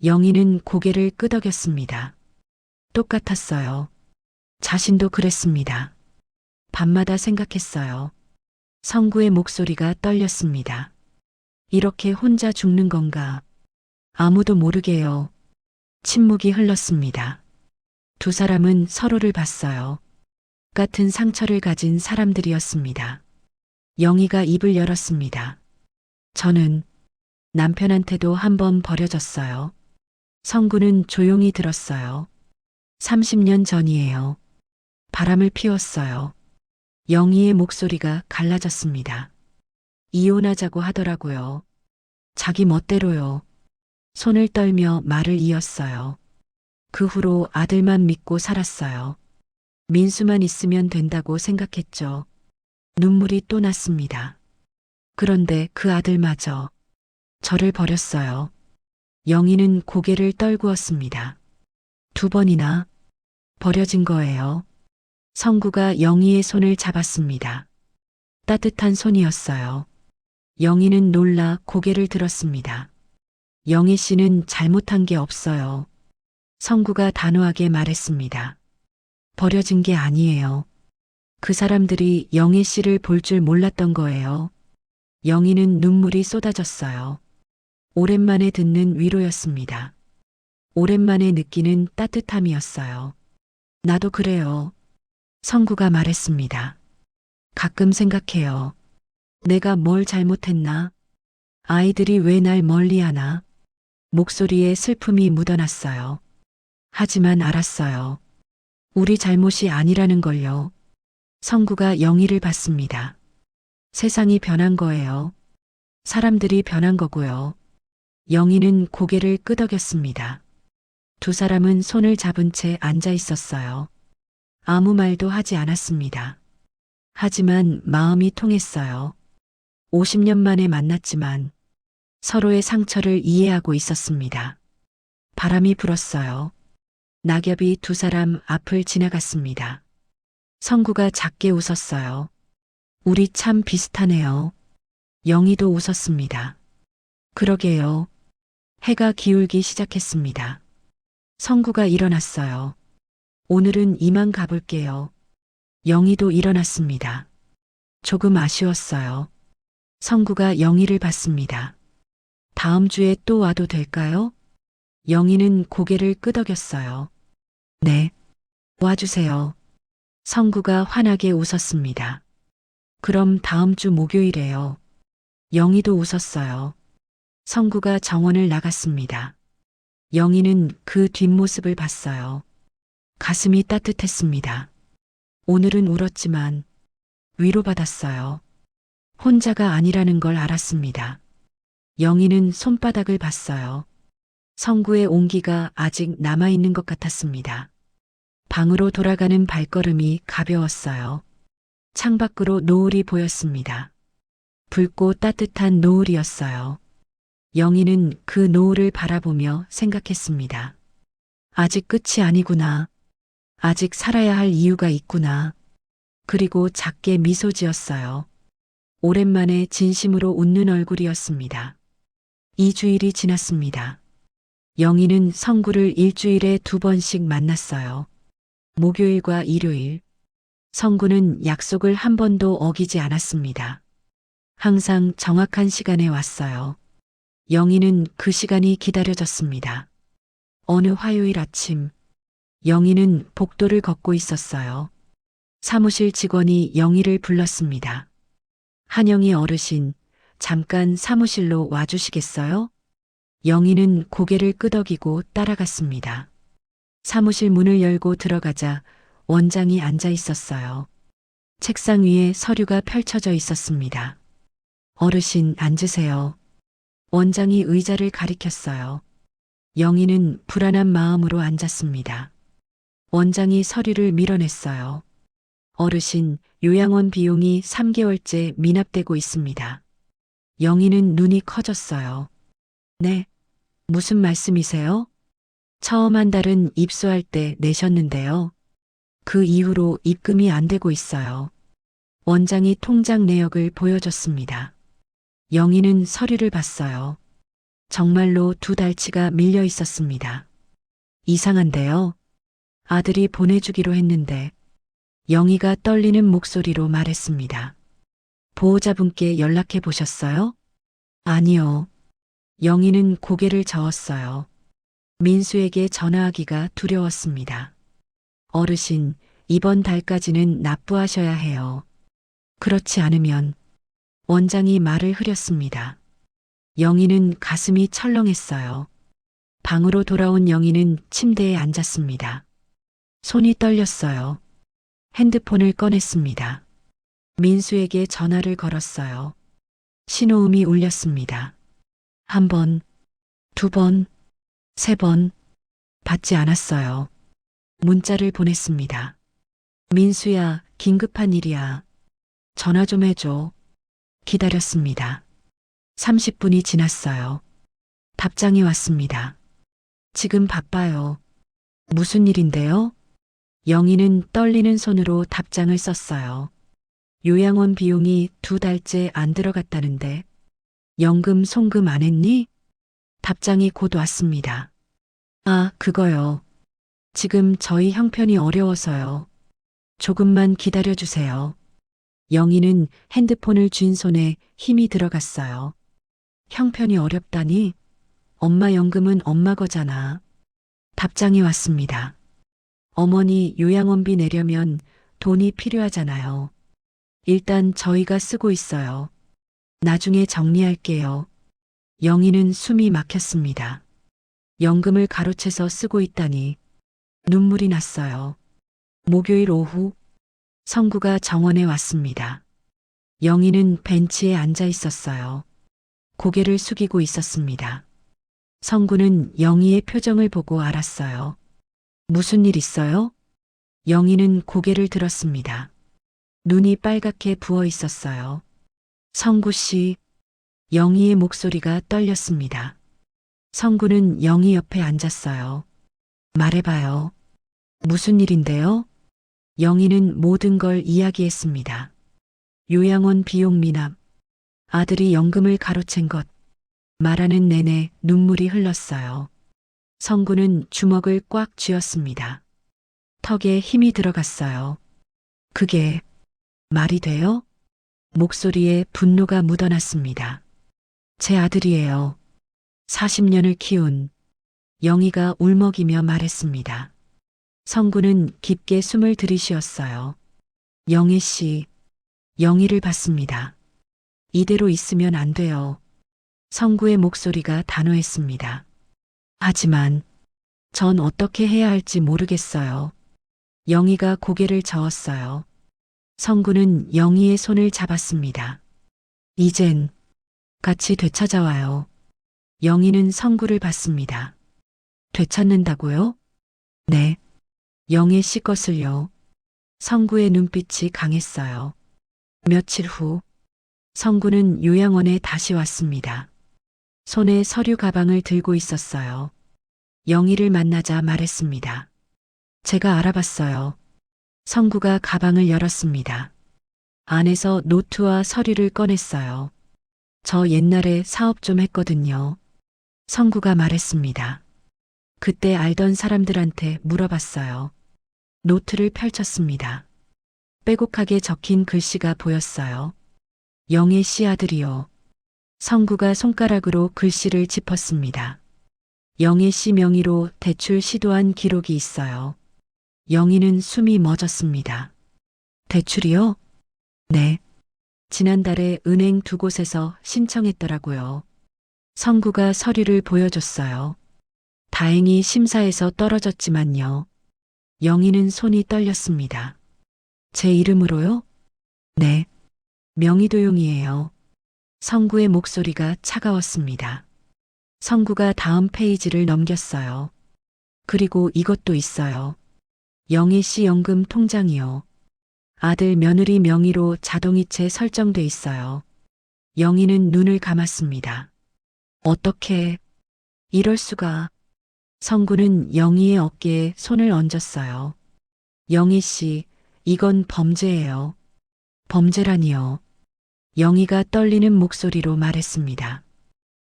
영희는 고개를 끄덕였습니다. 똑같았어요. 자신도 그랬습니다. 밤마다 생각했어요. 성구의 목소리가 떨렸습니다. 이렇게 혼자 죽는 건가? 아무도 모르게요. 침묵이 흘렀습니다. 두 사람은 서로를 봤어요. 같은 상처를 가진 사람들이었습니다. 영희가 입을 열었습니다. 저는 남편한테도 한번 버려졌어요. 성구는 조용히 들었어요. 30년 전이에요. 바람을 피웠어요. 영희의 목소리가 갈라졌습니다. 이혼하자고 하더라고요. 자기 멋대로요. 손을 떨며 말을 이었어요. 그 후로 아들만 믿고 살았어요. 민수만 있으면 된다고 생각했죠. 눈물이 또 났습니다. 그런데 그 아들마저 저를 버렸어요. 영희는 고개를 떨구었습니다. 2번이나 버려진 거예요. 성구가 영희의 손을 잡았습니다. 따뜻한 손이었어요. 영희는 놀라 고개를 들었습니다. 영희 씨는 잘못한 게 없어요. 성구가 단호하게 말했습니다. 버려진 게 아니에요. 그 사람들이 영희 씨를 볼 줄 몰랐던 거예요. 영희는 눈물이 쏟아졌어요. 오랜만에 듣는 위로였습니다. 오랜만에 느끼는 따뜻함이었어요. 나도 그래요. 성구가 말했습니다. 가끔 생각해요. 내가 뭘 잘못했나? 아이들이 왜 날 멀리하나? 목소리에 슬픔이 묻어났어요. 하지만 알았어요. 우리 잘못이 아니라는 걸요. 성구가 영희를 봤습니다. 세상이 변한 거예요. 사람들이 변한 거고요. 영희는 고개를 끄덕였습니다. 두 사람은 손을 잡은 채 앉아 있었어요. 아무 말도 하지 않았습니다. 하지만 마음이 통했어요. 50년 만에 만났지만 서로의 상처를 이해하고 있었습니다. 바람이 불었어요. 낙엽이 두 사람 앞을 지나갔습니다. 성구가 작게 웃었어요. 우리 참 비슷하네요. 영희도 웃었습니다. 그러게요. 해가 기울기 시작했습니다. 성구가 일어났어요. 오늘은 이만 가볼게요. 영희도 일어났습니다. 조금 아쉬웠어요. 성구가 영희를 봤습니다. 다음 주에 또 와도 될까요? 영희는 고개를 끄덕였어요. 네. 와주세요. 성구가 환하게 웃었습니다. 그럼 다음 주 목요일에요. 영희도 웃었어요. 성구가 정원을 나갔습니다. 영희는 그 뒷모습을 봤어요. 가슴이 따뜻했습니다. 오늘은 울었지만 위로받았어요. 혼자가 아니라는 걸 알았습니다. 영희는 손바닥을 봤어요. 성구의 온기가 아직 남아있는 것 같았습니다. 방으로 돌아가는 발걸음이 가벼웠어요. 창밖으로 노을이 보였습니다. 붉고 따뜻한 노을이었어요. 영희는 그 노을을 바라보며 생각했습니다. 아직 끝이 아니구나. 아직 살아야 할 이유가 있구나. 그리고 작게 미소 지었어요. 오랜만에 진심으로 웃는 얼굴이었습니다. 2주일이 지났습니다. 영희는 성구를 일주일에 2번씩 만났어요. 목요일과 일요일. 성구는 약속을 한 번도 어기지 않았습니다. 항상 정확한 시간에 왔어요. 영희는 그 시간이 기다려졌습니다. 어느 화요일 아침, 영희는 복도를 걷고 있었어요. 사무실 직원이 영희를 불렀습니다. 한영희 어르신, 잠깐 사무실로 와주시겠어요? 영희는 고개를 끄덕이고 따라갔습니다. 사무실 문을 열고 들어가자 원장이 앉아 있었어요. 책상 위에 서류가 펼쳐져 있었습니다. 어르신 앉으세요. 원장이 의자를 가리켰어요. 영희는 불안한 마음으로 앉았습니다. 원장이 서류를 밀어냈어요. 어르신, 요양원 비용이 3개월째 미납되고 있습니다. 영희는 눈이 커졌어요. 네, 무슨 말씀이세요? 처음 한 달은 입소할 때 내셨는데요. 그 이후로 입금이 안 되고 있어요. 원장이 통장 내역을 보여줬습니다. 영희는 서류를 봤어요. 정말로 2달치가 밀려 있었습니다. 이상한데요. 아들이 보내주기로 했는데 영희가 떨리는 목소리로 말했습니다. 보호자분께 연락해 보셨어요? 아니요. 영희는 고개를 저었어요. 민수에게 전화하기가 두려웠습니다. 어르신, 이번 달까지는 납부하셔야 해요. 그렇지 않으면 원장이 말을 흐렸습니다. 영희는 가슴이 철렁했어요. 방으로 돌아온 영희는 침대에 앉았습니다. 손이 떨렸어요. 핸드폰을 꺼냈습니다. 민수에게 전화를 걸었어요. 신호음이 울렸습니다. 1번, 2번, 3번, 받지 않았어요. 문자를 보냈습니다. 민수야, 긴급한 일이야. 전화 좀 해줘. 기다렸습니다. 30분이 지났어요. 답장이 왔습니다. 지금 바빠요. 무슨 일인데요? 영희는 떨리는 손으로 답장을 썼어요. 요양원 비용이 2달째 안 들어갔다는데 연금 송금 안 했니? 답장이 곧 왔습니다. 아, 그거요. 지금 저희 형편이 어려워서요. 조금만 기다려주세요. 영희는 핸드폰을 쥔 손에 힘이 들어갔어요. 형편이 어렵다니? 엄마 연금은 엄마 거잖아. 답장이 왔습니다. 어머니 요양원비 내려면 돈이 필요하잖아요. 일단 저희가 쓰고 있어요. 나중에 정리할게요. 영희는 숨이 막혔습니다. 연금을 가로채서 쓰고 있다니 눈물이 났어요. 목요일 오후 성구가 정원에 왔습니다. 영희는 벤치에 앉아 있었어요. 고개를 숙이고 있었습니다. 성구는 영희의 표정을 보고 알았어요. 무슨 일 있어요? 영희는 고개를 들었습니다. 눈이 빨갛게 부어 있었어요. 성구 씨, 영희의 목소리가 떨렸습니다. 성구는 영희 옆에 앉았어요. 말해봐요. 무슨 일인데요? 영희는 모든 걸 이야기했습니다. 요양원 비용 미납, 아들이 연금을 가로챈 것, 말하는 내내 눈물이 흘렀어요. 성구는 주먹을 꽉 쥐었습니다. 턱에 힘이 들어갔어요. 그게 말이 돼요? 목소리에 분노가 묻어났습니다. 제 아들이에요. 40년을 키운 영희가 울먹이며 말했습니다. 성구는 깊게 숨을 들이쉬었어요. 영희 씨, 영희를 봤습니다. 이대로 있으면 안 돼요. 성구의 목소리가 단호했습니다. 하지만 전 어떻게 해야 할지 모르겠어요. 영희가 고개를 저었어요. 성구는 영희의 손을 잡았습니다. 이젠 같이 되찾아와요. 영희는 성구를 봤습니다. 되찾는다고요? 네. 영애 씨 것을요. 성구의 눈빛이 강했어요. 며칠 후 성구는 요양원에 다시 왔습니다. 손에 서류 가방을 들고 있었어요. 영희를 만나자 말했습니다. 제가 알아봤어요. 성구가 가방을 열었습니다. 안에서 노트와 서류를 꺼냈어요. 저 옛날에 사업 좀 했거든요. 성구가 말했습니다. 그때 알던 사람들한테 물어봤어요. 노트를 펼쳤습니다. 빼곡하게 적힌 글씨가 보였어요. 영애 씨 아들이요. 성구가 손가락으로 글씨를 짚었습니다. 영애 씨 명의로 대출 시도한 기록이 있어요. 영희는 숨이 멎었습니다. 대출이요? 네. 지난달에 은행 두 곳에서 신청했더라고요. 성구가 서류를 보여줬어요. 다행히 심사에서 떨어졌지만요. 영희는 손이 떨렸습니다. 제 이름으로요? 네. 명의도용이에요. 성구의 목소리가 차가웠습니다. 성구가 다음 페이지를 넘겼어요. 그리고 이것도 있어요. 영희 씨 연금 통장이요. 아들 며느리 명의로 자동이체 설정돼 있어요. 영희는 눈을 감았습니다. 어떻게, 이럴 수가. 성구는 영희의 어깨에 손을 얹었어요. 영희 씨, 이건 범죄예요. 범죄라니요. 영희가 떨리는 목소리로 말했습니다.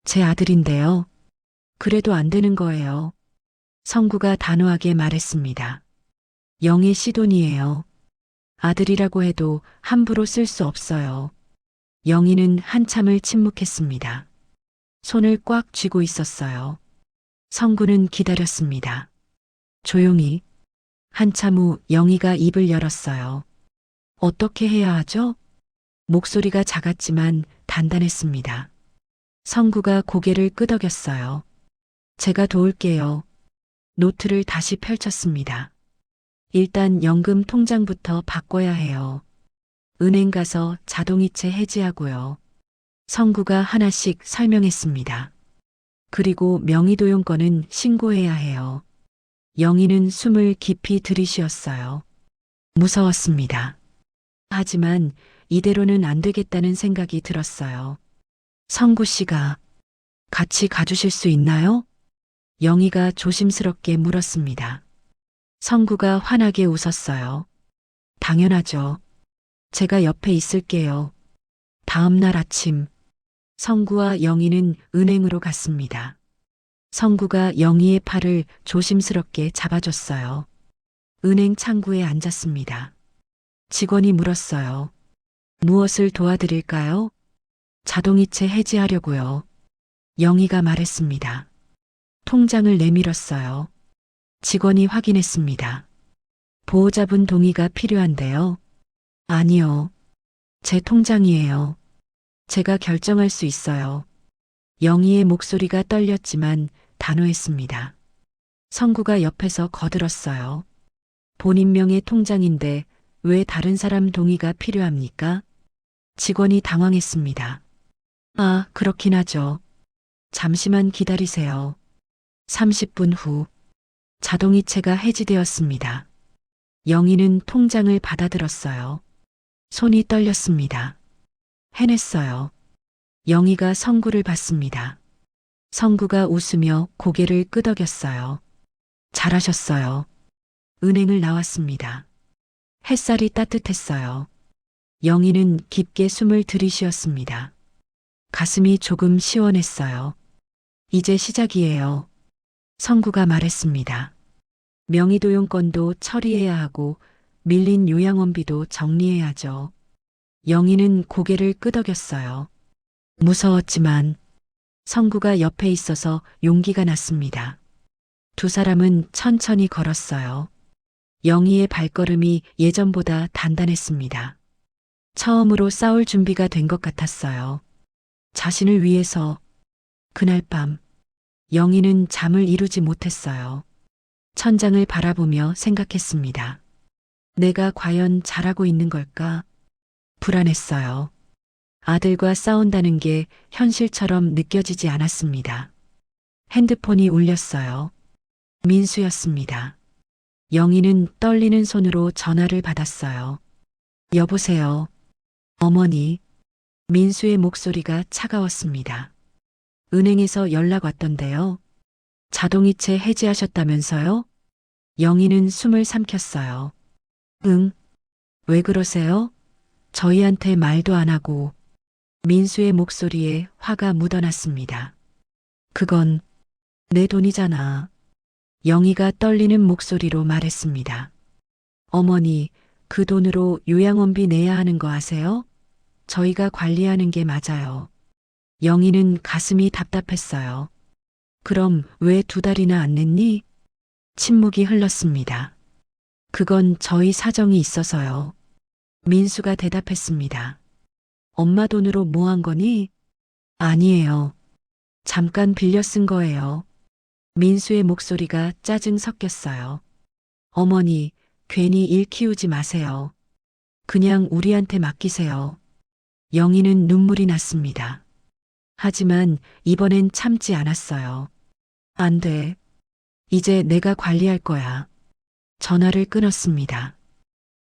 제 아들인데요. 그래도 안 되는 거예요. 성구가 단호하게 말했습니다. 영희 씨 돈이에요. 아들이라고 해도 함부로 쓸 수 없어요. 영희는 한참을 침묵했습니다. 손을 꽉 쥐고 있었어요. 성구는 기다렸습니다. 조용히. 한참 후 영희가 입을 열었어요. 어떻게 해야 하죠? 목소리가 작았지만 단단했습니다. 성구가 고개를 끄덕였어요. 제가 도울게요. 노트를 다시 펼쳤습니다. 일단 연금 통장부터 바꿔야 해요. 은행 가서 자동이체 해지하고요. 성구가 하나씩 설명했습니다. 그리고 명의도용권은 신고해야 해요. 영희는 숨을 깊이 들이쉬었어요. 무서웠습니다. 하지만 이대로는 안 되겠다는 생각이 들었어요. 성구 씨가 같이 가주실 수 있나요? 영희가 조심스럽게 물었습니다. 성구가 환하게 웃었어요. 당연하죠. 제가 옆에 있을게요. 다음 날 아침, 성구와 영희는 은행으로 갔습니다. 성구가 영희의 팔을 조심스럽게 잡아줬어요. 은행 창구에 앉았습니다. 직원이 물었어요. 무엇을 도와드릴까요? 자동이체 해지하려고요. 영희가 말했습니다. 통장을 내밀었어요. 직원이 확인했습니다. 보호자분 동의가 필요한데요. 아니요. 제 통장이에요. 제가 결정할 수 있어요. 영희의 목소리가 떨렸지만 단호했습니다. 성구가 옆에서 거들었어요. 본인 명의 통장인데 왜 다른 사람 동의가 필요합니까? 직원이 당황했습니다. 아, 그렇긴 하죠. 잠시만 기다리세요. 30분 후 자동이체가 해지되었습니다. 영희는 통장을 받아들었어요. 손이 떨렸습니다. 해냈어요. 영희가 성구를 봤습니다. 성구가 웃으며 고개를 끄덕였어요. 잘하셨어요. 은행을 나왔습니다. 햇살이 따뜻했어요. 영희는 깊게 숨을 들이쉬었습니다. 가슴이 조금 시원했어요. 이제 시작이에요. 성구가 말했습니다. 명의도용권도 처리해야 하고 밀린 요양원비도 정리해야죠. 영희는 고개를 끄덕였어요. 무서웠지만 성구가 옆에 있어서 용기가 났습니다. 두 사람은 천천히 걸었어요. 영희의 발걸음이 예전보다 단단했습니다. 처음으로 싸울 준비가 된 것 같았어요. 자신을 위해서. 그날 밤 영희는 잠을 이루지 못했어요. 천장을 바라보며 생각했습니다. 내가 과연 잘하고 있는 걸까? 불안했어요. 아들과 싸운다는 게 현실처럼 느껴지지 않았습니다. 핸드폰이 울렸어요. 민수였습니다. 영희는 떨리는 손으로 전화를 받았어요. 여보세요. 어머니. 민수의 목소리가 차가웠습니다. 은행에서 연락 왔던데요. 자동이체 해지하셨다면서요? 영희는 숨을 삼켰어요. 응. 왜 그러세요? 저희한테 말도 안 하고. 민수의 목소리에 화가 묻어났습니다. 그건 내 돈이잖아. 영희가 떨리는 목소리로 말했습니다. 어머니, 그 돈으로 요양원비 내야 하는 거 아세요? 저희가 관리하는 게 맞아요. 영희는 가슴이 답답했어요. 그럼 왜 2달이나 안 냈니? 침묵이 흘렀습니다. 그건 저희 사정이 있어서요. 민수가 대답했습니다. 엄마 돈으로 뭐 한 거니? 아니에요. 잠깐 빌려 쓴 거예요. 민수의 목소리가 짜증 섞였어요. 어머니, 괜히 일 키우지 마세요. 그냥 우리한테 맡기세요. 영희는 눈물이 났습니다. 하지만 이번엔 참지 않았어요. 안 돼. 이제 내가 관리할 거야. 전화를 끊었습니다.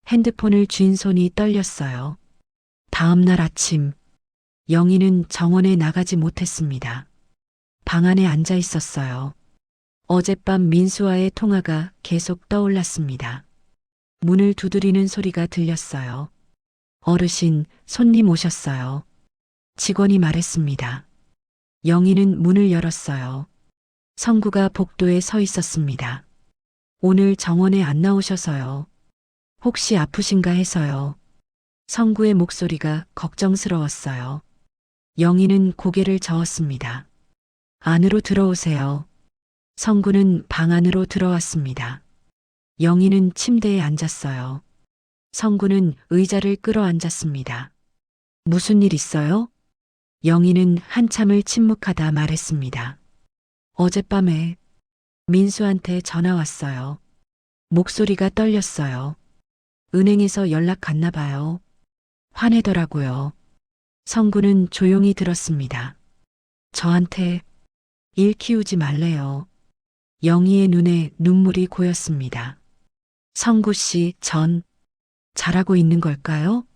핸드폰을 쥔 손이 떨렸어요. 다음 날 아침, 영희는 정원에 나가지 못했습니다. 방 안에 앉아 있었어요. 어젯밤 민수와의 통화가 계속 떠올랐습니다. 문을 두드리는 소리가 들렸어요. 어르신, 손님 오셨어요. 직원이 말했습니다. 영희는 문을 열었어요. 성구가 복도에 서 있었습니다. 오늘 정원에 안 나오셔서요. 혹시 아프신가 해서요. 성구의 목소리가 걱정스러웠어요. 영희는 고개를 저었습니다. 안으로 들어오세요. 성구는 방 안으로 들어왔습니다. 영희는 침대에 앉았어요. 성구는 의자를 끌어앉았습니다. 무슨 일 있어요? 영희는 한참을 침묵하다 말했습니다. 어젯밤에 민수한테 전화 왔어요. 목소리가 떨렸어요. 은행에서 연락 갔나 봐요. 화내더라고요. 성구는 조용히 들었습니다. 저한테 일 키우지 말래요. 영희의 눈에 눈물이 고였습니다. 성구 씨, 전 잘하고 있는 걸까요?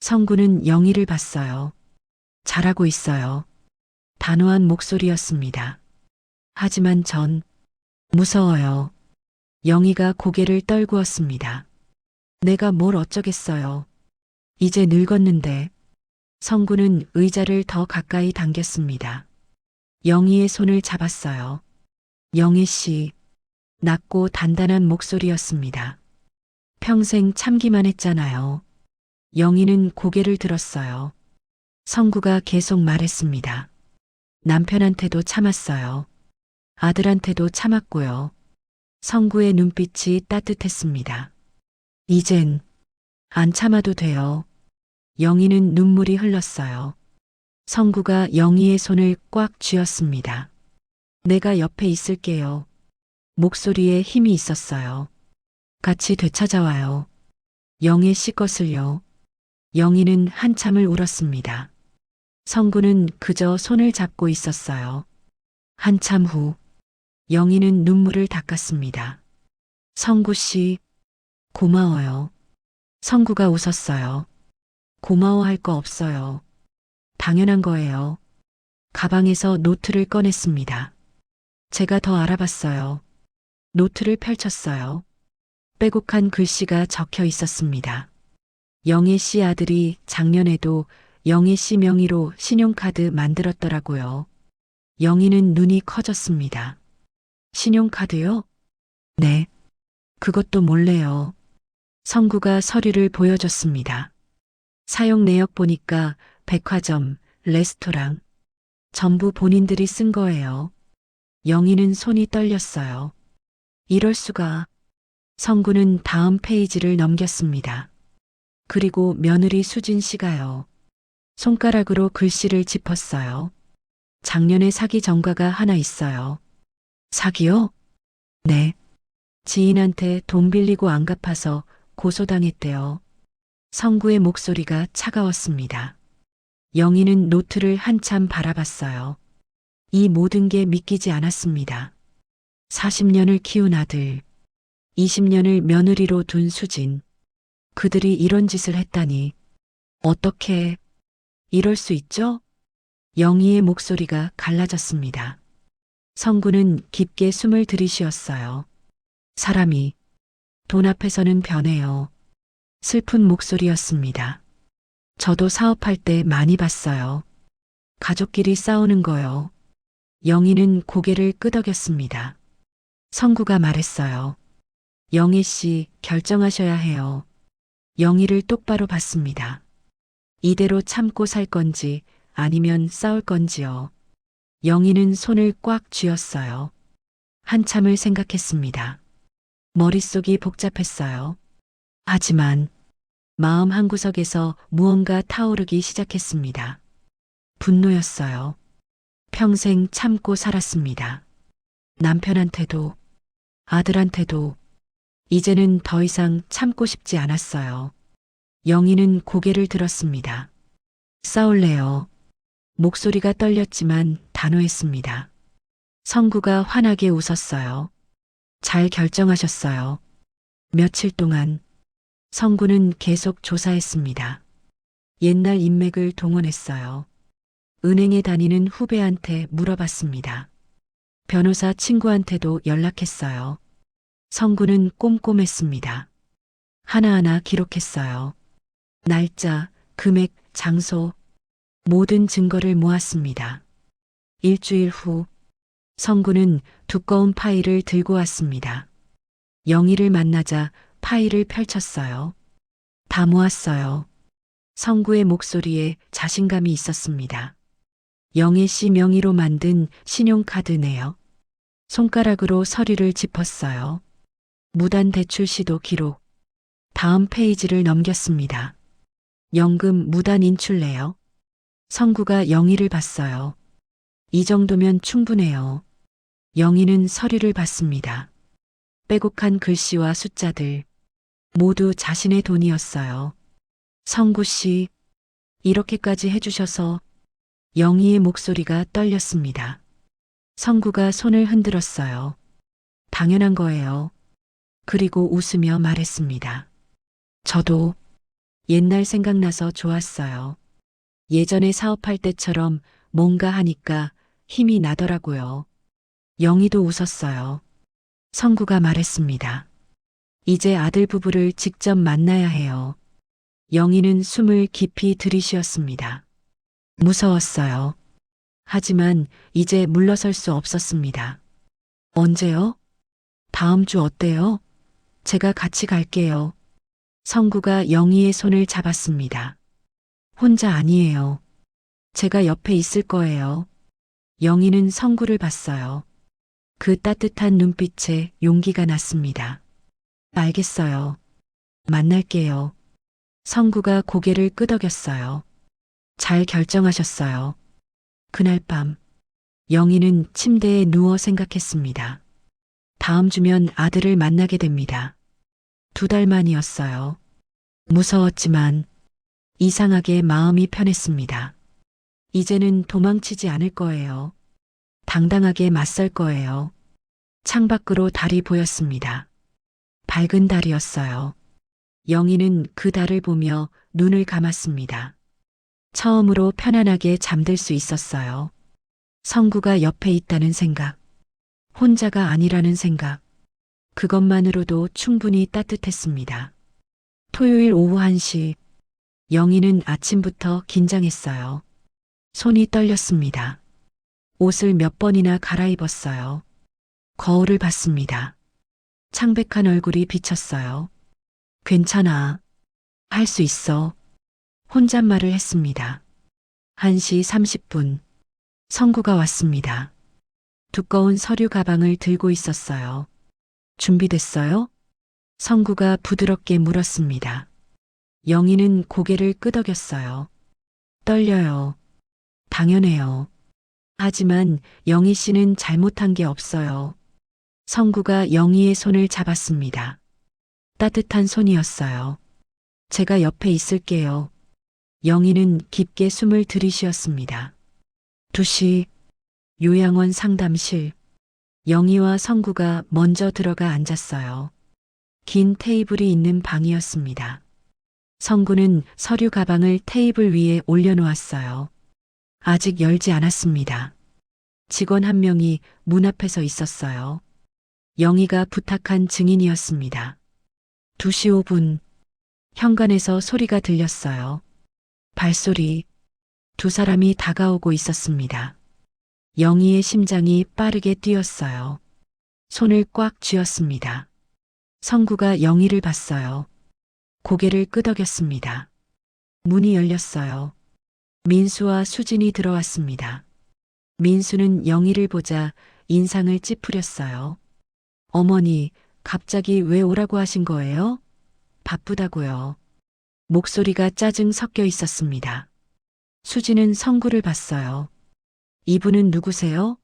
성구는 영희를 봤어요. 잘하고 있어요. 단호한 목소리였습니다. 하지만 전 무서워요. 영희가 고개를 떨구었습니다. 내가 뭘 어쩌겠어요. 이제 늙었는데. 성구는 의자를 더 가까이 당겼습니다. 영희의 손을 잡았어요. 영희 씨, 낮고 단단한 목소리였습니다. 평생 참기만 했잖아요. 영희는 고개를 들었어요. 성구가 계속 말했습니다. 남편한테도 참았어요. 아들한테도 참았고요. 성구의 눈빛이 따뜻했습니다. 이젠 안 참아도 돼요. 영희는 눈물이 흘렀어요. 성구가 영희의 손을 꽉 쥐었습니다. 내가 옆에 있을게요. 목소리에 힘이 있었어요. 같이 되찾아와요. 영희 씨 것을요. 영희는 한참을 울었습니다. 성구는 그저 손을 잡고 있었어요. 한참 후 영희는 눈물을 닦았습니다. 성구 씨, 고마워요. 성구가 웃었어요. 고마워할 거 없어요. 당연한 거예요. 가방에서 노트를 꺼냈습니다. 제가 더 알아봤어요. 노트를 펼쳤어요. 빼곡한 글씨가 적혀 있었습니다. 영애 씨 아들이 작년에도 영애 씨 명의로 신용카드 만들었더라고요. 영희는 눈이 커졌습니다. 신용카드요? 네. 그것도 몰래요. 성구가 서류를 보여줬습니다. 사용 내역 보니까 백화점, 레스토랑, 전부 본인들이 쓴 거예요. 영희는 손이 떨렸어요. 이럴 수가. 성구는 다음 페이지를 넘겼습니다. 그리고 며느리 수진 씨가요. 손가락으로 글씨를 짚었어요. 작년에 사기 전과가 하나 있어요. 사기요? 네. 지인한테 돈 빌리고 안 갚아서 고소당했대요. 성구의 목소리가 차가웠습니다. 영희는 노트를 한참 바라봤어요. 이 모든 게 믿기지 않았습니다. 40년을 키운 아들, 20년을 며느리로 둔 수진. 그들이 이런 짓을 했다니. 어떻게 이럴 수 있죠? 영희의 목소리가 갈라졌습니다. 성구는 깊게 숨을 들이쉬었어요. 사람이 돈 앞에서는 변해요. 슬픈 목소리였습니다. 저도 사업할 때 많이 봤어요. 가족끼리 싸우는 거요. 영희는 고개를 끄덕였습니다. 성구가 말했어요. 영희 씨, 결정하셔야 해요. 영희를 똑바로 봤습니다. 이대로 참고 살 건지 아니면 싸울 건지요. 영희는 손을 꽉 쥐었어요. 한참을 생각했습니다. 머릿속이 복잡했어요. 하지만 마음 한구석에서 무언가 타오르기 시작했습니다. 분노였어요. 평생 참고 살았습니다. 남편한테도, 아들한테도, 이제는 더 이상 참고 싶지 않았어요. 영희는 고개를 들었습니다. 싸울래요. 목소리가 떨렸지만 단호했습니다. 성구가 환하게 웃었어요. 잘 결정하셨어요. 며칠 동안 성구는 계속 조사했습니다. 옛날 인맥을 동원했어요. 은행에 다니는 후배한테 물어봤습니다. 변호사 친구한테도 연락했어요. 성구는 꼼꼼했습니다. 하나하나 기록했어요. 날짜, 금액, 장소, 모든 증거를 모았습니다. 일주일 후, 성구는 두꺼운 파일을 들고 왔습니다. 영희를 만나자 파일을 펼쳤어요. 다 모았어요. 성구의 목소리에 자신감이 있었습니다. 영희 씨 명의로 만든 신용카드네요. 손가락으로 서류를 짚었어요. 무단 대출 시도 기록. 다음 페이지를 넘겼습니다. 연금 무단 인출네요. 성구가 영희를 봤어요. 이 정도면 충분해요. 영희는 서류를 봤습니다. 빼곡한 글씨와 숫자들. 모두 자신의 돈이었어요. 성구 씨, 이렇게까지 해주셔서. 영희의 목소리가 떨렸습니다. 성구가 손을 흔들었어요. 당연한 거예요. 그리고 웃으며 말했습니다. 저도 옛날 생각나서 좋았어요. 예전에 사업할 때처럼 뭔가 하니까 힘이 나더라고요. 영희도 웃었어요. 성구가 말했습니다. 이제 아들 부부를 직접 만나야 해요. 영희는 숨을 깊이 들이쉬었습니다. 무서웠어요. 하지만 이제 물러설 수 없었습니다. 언제요? 다음 주 어때요? 제가 같이 갈게요. 성구가 영희의 손을 잡았습니다. 혼자 아니에요. 제가 옆에 있을 거예요. 영희는 성구를 봤어요. 그 따뜻한 눈빛에 용기가 났습니다. 알겠어요. 만날게요. 성구가 고개를 끄덕였어요. 잘 결정하셨어요. 그날 밤, 영희는 침대에 누워 생각했습니다. 다음 주면 아들을 만나게 됩니다. 2달 만이었어요. 무서웠지만 이상하게 마음이 편했습니다. 이제는 도망치지 않을 거예요. 당당하게 맞설 거예요. 창밖으로 달이 보였습니다. 밝은 달이었어요. 영희는 그 달을 보며 눈을 감았습니다. 처음으로 편안하게 잠들 수 있었어요. 성구가 옆에 있다는 생각, 혼자가 아니라는 생각, 그것만으로도 충분히 따뜻했습니다. 토요일 오후 1시, 영희는 아침부터 긴장했어요. 손이 떨렸습니다. 옷을 몇 번이나 갈아입었어요. 거울을 봤습니다. 창백한 얼굴이 비쳤어요. 괜찮아. 할 수 있어. 혼잣말을 했습니다. 1시 30분. 성구가 왔습니다. 두꺼운 서류 가방을 들고 있었어요. 준비됐어요? 성구가 부드럽게 물었습니다. 영희는 고개를 끄덕였어요. 떨려요. 당연해요. 하지만 영희 씨는 잘못한 게 없어요. 성구가 영희의 손을 잡았습니다. 따뜻한 손이었어요. 제가 옆에 있을게요. 영희는 깊게 숨을 들이쉬었습니다. 2시, 요양원 상담실. 영희와 성구가 먼저 들어가 앉았어요. 긴 테이블이 있는 방이었습니다. 성구는 서류 가방을 테이블 위에 올려놓았어요. 아직 열지 않았습니다. 직원 한 명이 문 앞에 서 있었어요. 영희가 부탁한 증인이었습니다. 2시 5분, 현관에서 소리가 들렸어요. 발소리, 두 사람이 다가오고 있었습니다. 영희의 심장이 빠르게 뛰었어요. 손을 꽉 쥐었습니다. 성구가 영희를 봤어요. 고개를 끄덕였습니다. 문이 열렸어요. 민수와 수진이 들어왔습니다. 민수는 영희를 보자 인상을 찌푸렸어요. 어머니, 갑자기 왜 오라고 하신 거예요? 바쁘다고요. 목소리가 짜증 섞여 있었습니다. 수진은 성구를 봤어요. 이분은 누구세요?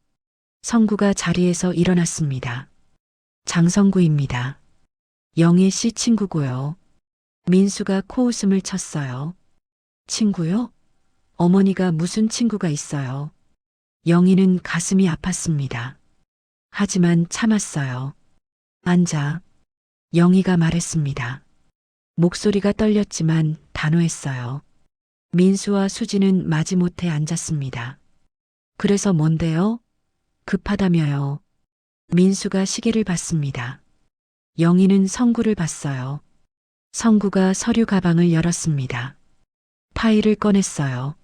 성구가 자리에서 일어났습니다. 장성구입니다. 영희 씨 친구고요. 민수가 코웃음을 쳤어요. 친구요? 어머니가 무슨 친구가 있어요? 영희는 가슴이 아팠습니다. 하지만 참았어요. 앉아. 영희가 말했습니다. 목소리가 떨렸지만 단호했어요. 민수와 수지는 마지못해 앉았습니다. 그래서 뭔데요? 급하다며요. 민수가 시계를 봤습니다. 영희는 성구를 봤어요. 성구가 서류 가방을 열었습니다. 파일을 꺼냈어요.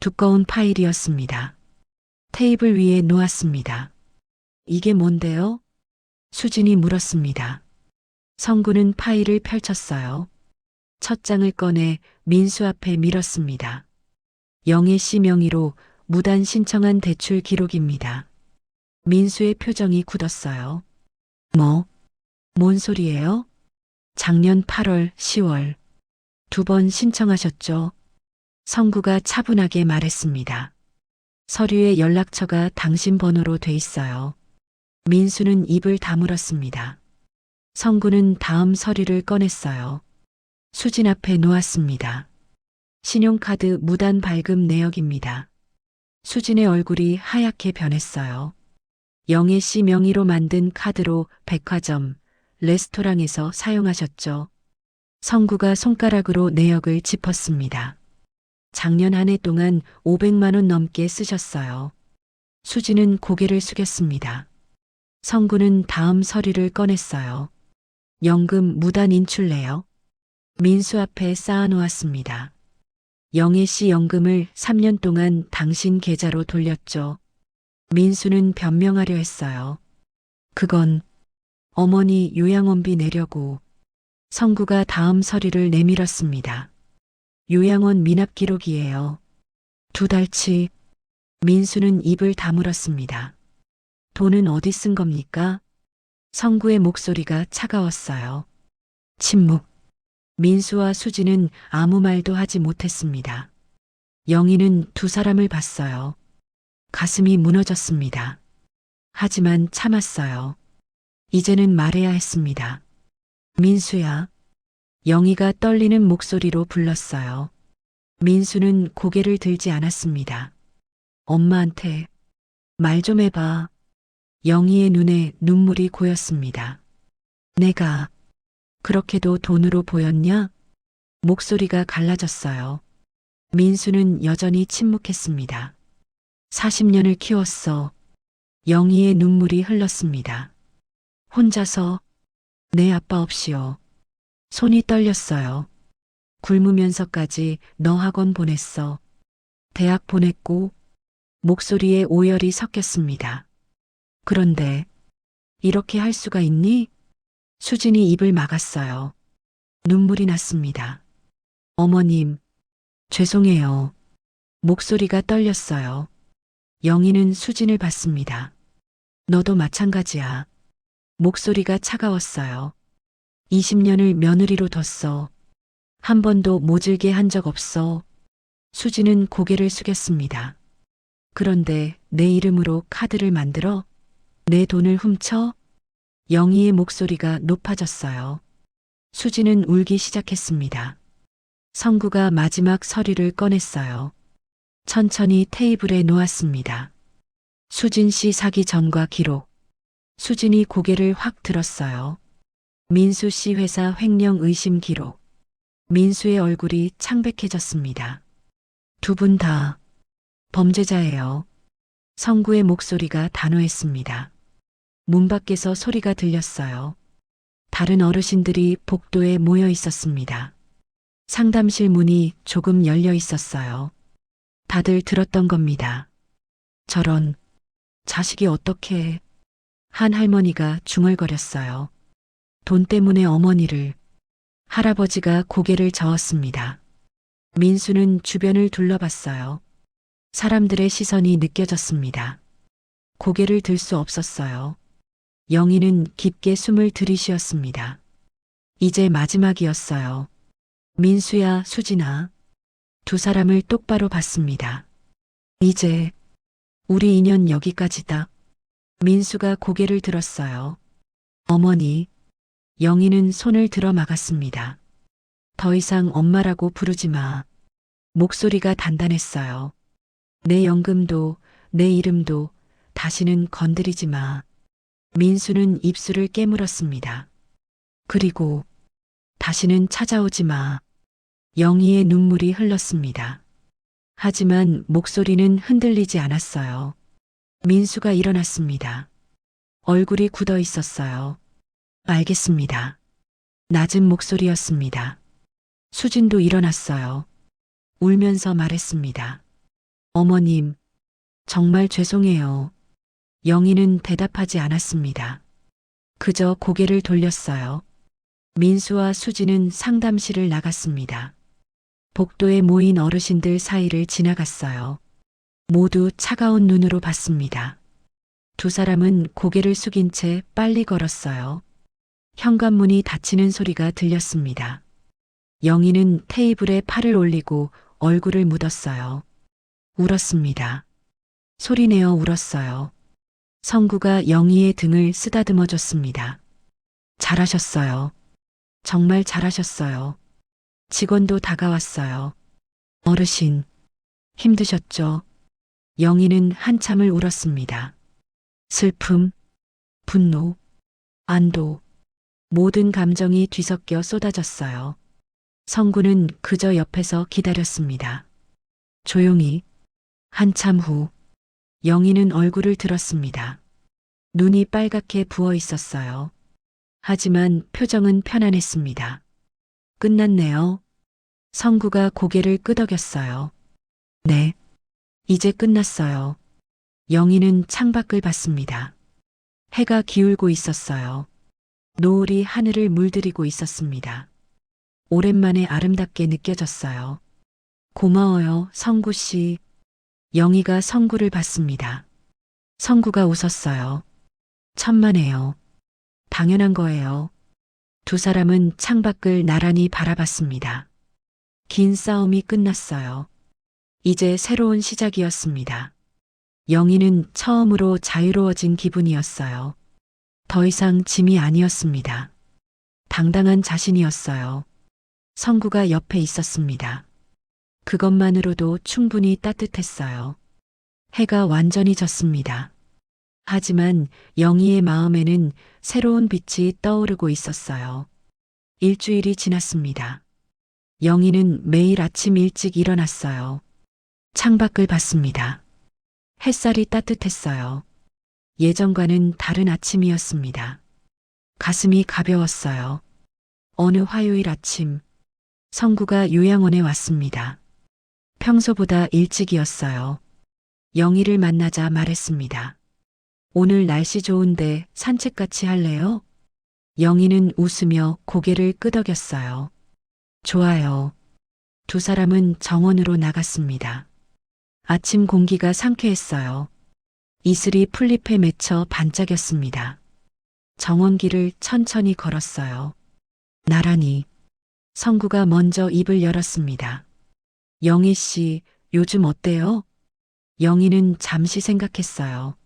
두꺼운 파일이었습니다. 테이블 위에 놓았습니다. 이게 뭔데요? 수진이 물었습니다. 성구는 파일을 펼쳤어요. 첫 장을 꺼내 민수 앞에 밀었습니다. 영애 씨 명의로 무단 신청한 대출 기록입니다. 민수의 표정이 굳었어요. 뭔 소리예요? 작년 8월, 10월. 2번 신청하셨죠? 성구가 차분하게 말했습니다. 서류에 연락처가 당신 번호로 돼 있어요. 민수는 입을 다물었습니다. 성구는 다음 서류를 꺼냈어요. 수진 앞에 놓았습니다. 신용카드 무단 발급 내역입니다. 수진의 얼굴이 하얗게 변했어요. 영애 씨 명의로 만든 카드로 백화점, 레스토랑에서 사용하셨죠. 성구가 손가락으로 내역을 짚었습니다. 작년 한 해 동안 500만 원 넘게 쓰셨어요. 수진은 고개를 숙였습니다. 성구는 다음 서류를 꺼냈어요. 연금 무단 인출 내역. 민수 앞에 쌓아놓았습니다. 영애 씨 연금을 3년 동안 당신 계좌로 돌렸죠. 민수는 변명하려 했어요. 그건 어머니 요양원비 내려고. 성구가 다음 서류를 내밀었습니다. 요양원 미납 기록이에요. 2달치. 민수는 입을 다물었습니다. 돈은 어디 쓴 겁니까? 성구의 목소리가 차가웠어요. 침묵. 민수와 수지는 아무 말도 하지 못했습니다. 영희는 두 사람을 봤어요. 가슴이 무너졌습니다. 하지만 참았어요. 이제는 말해야 했습니다. 민수야. 영희가 떨리는 목소리로 불렀어요. 민수는 고개를 들지 않았습니다. 엄마한테 말 좀 해봐. 영희의 눈에 눈물이 고였습니다. 내가 그렇게도 돈으로 보였냐? 목소리가 갈라졌어요. 민수는 여전히 침묵했습니다. 40년을 키웠어. 영희의 눈물이 흘렀습니다. 혼자서 내 아빠 없이요. 손이 떨렸어요. 굶으면서까지 너 학원 보냈어. 대학 보냈고. 목소리에 오열이 섞였습니다. 그런데 이렇게 할 수가 있니? 수진이 입을 막았어요. 눈물이 났습니다. 어머님, 죄송해요. 목소리가 떨렸어요. 영희는 수진을 봤습니다. 너도 마찬가지야. 목소리가 차가웠어요. 20년을 며느리로 뒀어. 한 번도 모질게 한 적 없어. 수진은 고개를 숙였습니다. 그런데 내 이름으로 카드를 만들어? 내 돈을 훔쳐? 영희의 목소리가 높아졌어요. 수진은 울기 시작했습니다. 성구가 마지막 서류를 꺼냈어요. 천천히 테이블에 놓았습니다. 수진 씨 사기 전과 기록. 수진이 고개를 확 들었어요. 민수 씨 회사 횡령 의심 기록. 민수의 얼굴이 창백해졌습니다. 두 분 다 범죄자예요. 성구의 목소리가 단호했습니다. 문 밖에서 소리가 들렸어요. 다른 어르신들이 복도에 모여 있었습니다. 상담실 문이 조금 열려 있었어요. 다들 들었던 겁니다. 저런, 자식이 어떻게... 한 할머니가 중얼거렸어요. 돈 때문에 어머니를... 할아버지가 고개를 저었습니다. 민수는 주변을 둘러봤어요. 사람들의 시선이 느껴졌습니다. 고개를 들 수 없었어요. 영희는 깊게 숨을 들이쉬었습니다. 이제 마지막이었어요. 민수야, 수진아. 두 사람을 똑바로 봤습니다. 이제 우리 인연 여기까지다. 민수가 고개를 들었어요. 어머니. 영희는 손을 들어 막았습니다. 더 이상 엄마라고 부르지 마. 목소리가 단단했어요. 내 연금도, 내 이름도 다시는 건드리지 마. 민수는 입술을 깨물었습니다. 그리고 다시는 찾아오지 마. 영희의 눈물이 흘렀습니다. 하지만 목소리는 흔들리지 않았어요. 민수가 일어났습니다. 얼굴이 굳어 있었어요. 알겠습니다. 낮은 목소리였습니다. 수진도 일어났어요. 울면서 말했습니다. 어머님, 정말 죄송해요. 영희는 대답하지 않았습니다. 그저 고개를 돌렸어요. 민수와 수진은 상담실을 나갔습니다. 복도에 모인 어르신들 사이를 지나갔어요. 모두 차가운 눈으로 봤습니다. 두 사람은 고개를 숙인 채 빨리 걸었어요. 현관문이 닫히는 소리가 들렸습니다. 영희는 테이블에 팔을 올리고 얼굴을 묻었어요. 울었습니다. 소리내어 울었어요. 성구가 영희의 등을 쓰다듬어 줬습니다. 잘하셨어요. 정말 잘하셨어요. 직원도 다가왔어요. 어르신, 힘드셨죠? 영희는 한참을 울었습니다. 슬픔, 분노, 안도, 모든 감정이 뒤섞여 쏟아졌어요. 성구는 그저 옆에서 기다렸습니다. 조용히. 한참 후, 영희는 얼굴을 들었습니다. 눈이 빨갛게 부어 있었어요. 하지만 표정은 편안했습니다. 끝났네요. 성구가 고개를 끄덕였어요. 네, 이제 끝났어요. 영희는 창밖을 봤습니다. 해가 기울고 있었어요. 노을이 하늘을 물들이고 있었습니다. 오랜만에 아름답게 느껴졌어요. 고마워요, 성구 씨. 영희가 성구를 봤습니다. 성구가 웃었어요. 천만에요. 당연한 거예요. 두 사람은 창밖을 나란히 바라봤습니다. 긴 싸움이 끝났어요. 이제 새로운 시작이었습니다. 영희는 처음으로 자유로워진 기분이었어요. 더 이상 짐이 아니었습니다. 당당한 자신이었어요. 성구가 옆에 있었습니다. 그것만으로도 충분히 따뜻했어요. 해가 완전히 졌습니다. 하지만 영희의 마음에는 새로운 빛이 떠오르고 있었어요. 일주일이 지났습니다. 영희는 매일 아침 일찍 일어났어요. 창밖을 봤습니다. 햇살이 따뜻했어요. 예전과는 다른 아침이었습니다. 가슴이 가벼웠어요. 어느 화요일 아침, 성구가 요양원에 왔습니다. 평소보다 일찍이었어요. 영희를 만나자 말했습니다. 오늘 날씨 좋은데 산책 같이 할래요? 영희는 웃으며 고개를 끄덕였어요. 좋아요. 두 사람은 정원으로 나갔습니다. 아침 공기가 상쾌했어요. 이슬이 풀잎에 맺혀 반짝였습니다. 정원길을 천천히 걸었어요. 나란히. 성구가 먼저 입을 열었습니다. 영희 씨, 요즘 어때요? 영희는 잠시 생각했어요.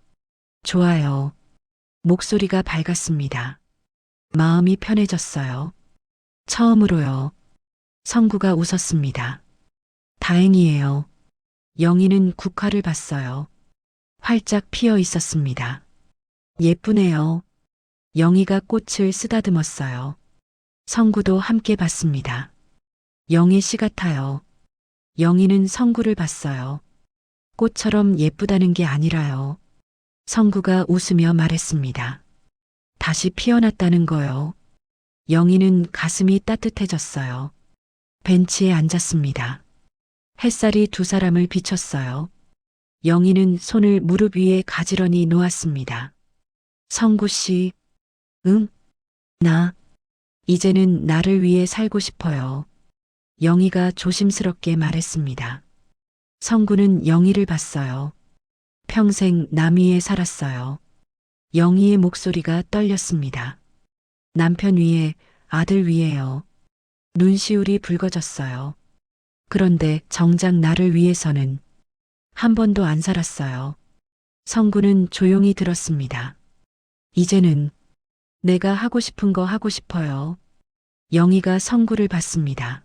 좋아요. 목소리가 밝았습니다. 마음이 편해졌어요. 처음으로요. 성구가 웃었습니다. 다행이에요. 영희는 국화를 봤어요. 활짝 피어 있었습니다. 예쁘네요. 영희가 꽃을 쓰다듬었어요. 성구도 함께 봤습니다. 영희 씨 같아요. 영희는 성구를 봤어요. 꽃처럼 예쁘다는 게 아니라요. 성구가 웃으며 말했습니다. 다시 피어났다는 거요. 영희는 가슴이 따뜻해졌어요. 벤치에 앉았습니다. 햇살이 두 사람을 비췄어요. 영희는 손을 무릎 위에 가지런히 놓았습니다. 성구 씨, 응? 나, 이제는 나를 위해 살고 싶어요. 영희가 조심스럽게 말했습니다. 성구는 영희를 봤어요. 평생 남 위에 살았어요. 영희의 목소리가 떨렸습니다. 남편 위에, 아들 위에요. 눈시울이 붉어졌어요. 그런데 정작 나를 위해서는 한 번도 안 살았어요. 성구는 조용히 들었습니다. 이제는 내가 하고 싶은 거 하고 싶어요. 영희가 성구를 봤습니다.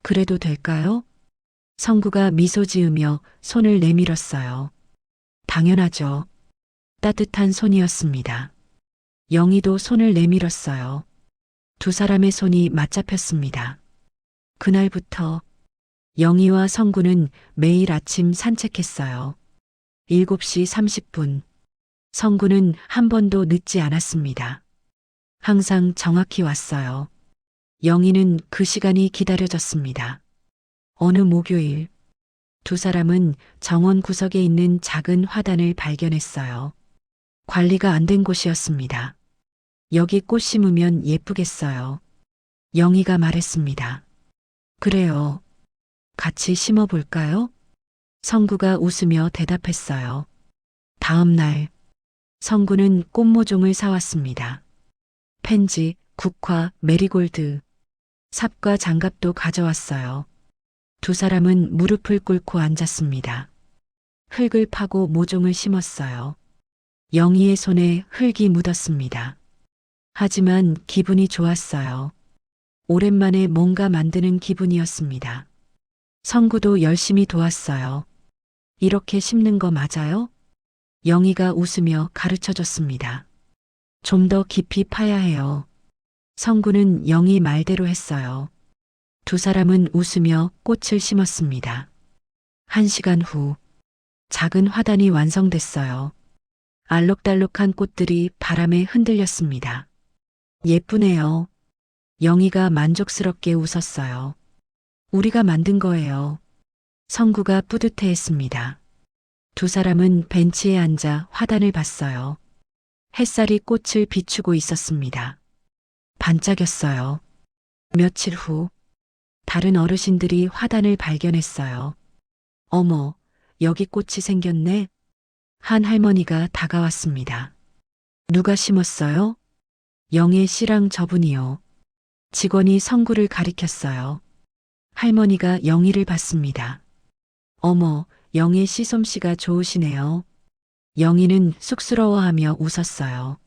그래도 될까요? 성구가 미소 지으며 손을 내밀었어요. 당연하죠. 따뜻한 손이었습니다. 영희도 손을 내밀었어요. 두 사람의 손이 맞잡혔습니다. 그날부터 영희와 성구는 매일 아침 산책했어요. 7시 30분. 성구는 한 번도 늦지 않았습니다. 항상 정확히 왔어요. 영희는 그 시간이 기다려졌습니다. 어느 목요일, 두 사람은 정원 구석에 있는 작은 화단을 발견했어요. 관리가 안 된 곳이었습니다. 여기 꽃 심으면 예쁘겠어요. 영희가 말했습니다. 그래요. 같이 심어볼까요? 성구가 웃으며 대답했어요. 다음 날, 성구는 꽃 모종을 사왔습니다. 펜지, 국화, 메리골드, 삽과 장갑도 가져왔어요. 두 사람은 무릎을 꿇고 앉았습니다. 흙을 파고 모종을 심었어요. 영희의 손에 흙이 묻었습니다. 하지만 기분이 좋았어요. 오랜만에 뭔가 만드는 기분이었습니다. 성구도 열심히 도왔어요. 이렇게 심는 거 맞아요? 영희가 웃으며 가르쳐줬습니다. 좀 더 깊이 파야 해요. 성구는 영희 말대로 했어요. 두 사람은 웃으며 꽃을 심었습니다. 1시간 후, 작은 화단이 완성됐어요. 알록달록한 꽃들이 바람에 흔들렸습니다. 예쁘네요. 영희가 만족스럽게 웃었어요. 우리가 만든 거예요. 성구가 뿌듯해했습니다. 두 사람은 벤치에 앉아 화단을 봤어요. 햇살이 꽃을 비추고 있었습니다. 반짝였어요. 며칠 후, 다른 어르신들이 화단을 발견했어요. 어머, 여기 꽃이 생겼네. 한 할머니가 다가왔습니다. 누가 심었어요? 영애 씨랑 저분이요. 직원이 성구를 가리켰어요. 할머니가 영희를 봤습니다. 어머, 영애 씨 솜씨가 좋으시네요. 영희는 쑥스러워하며 웃었어요.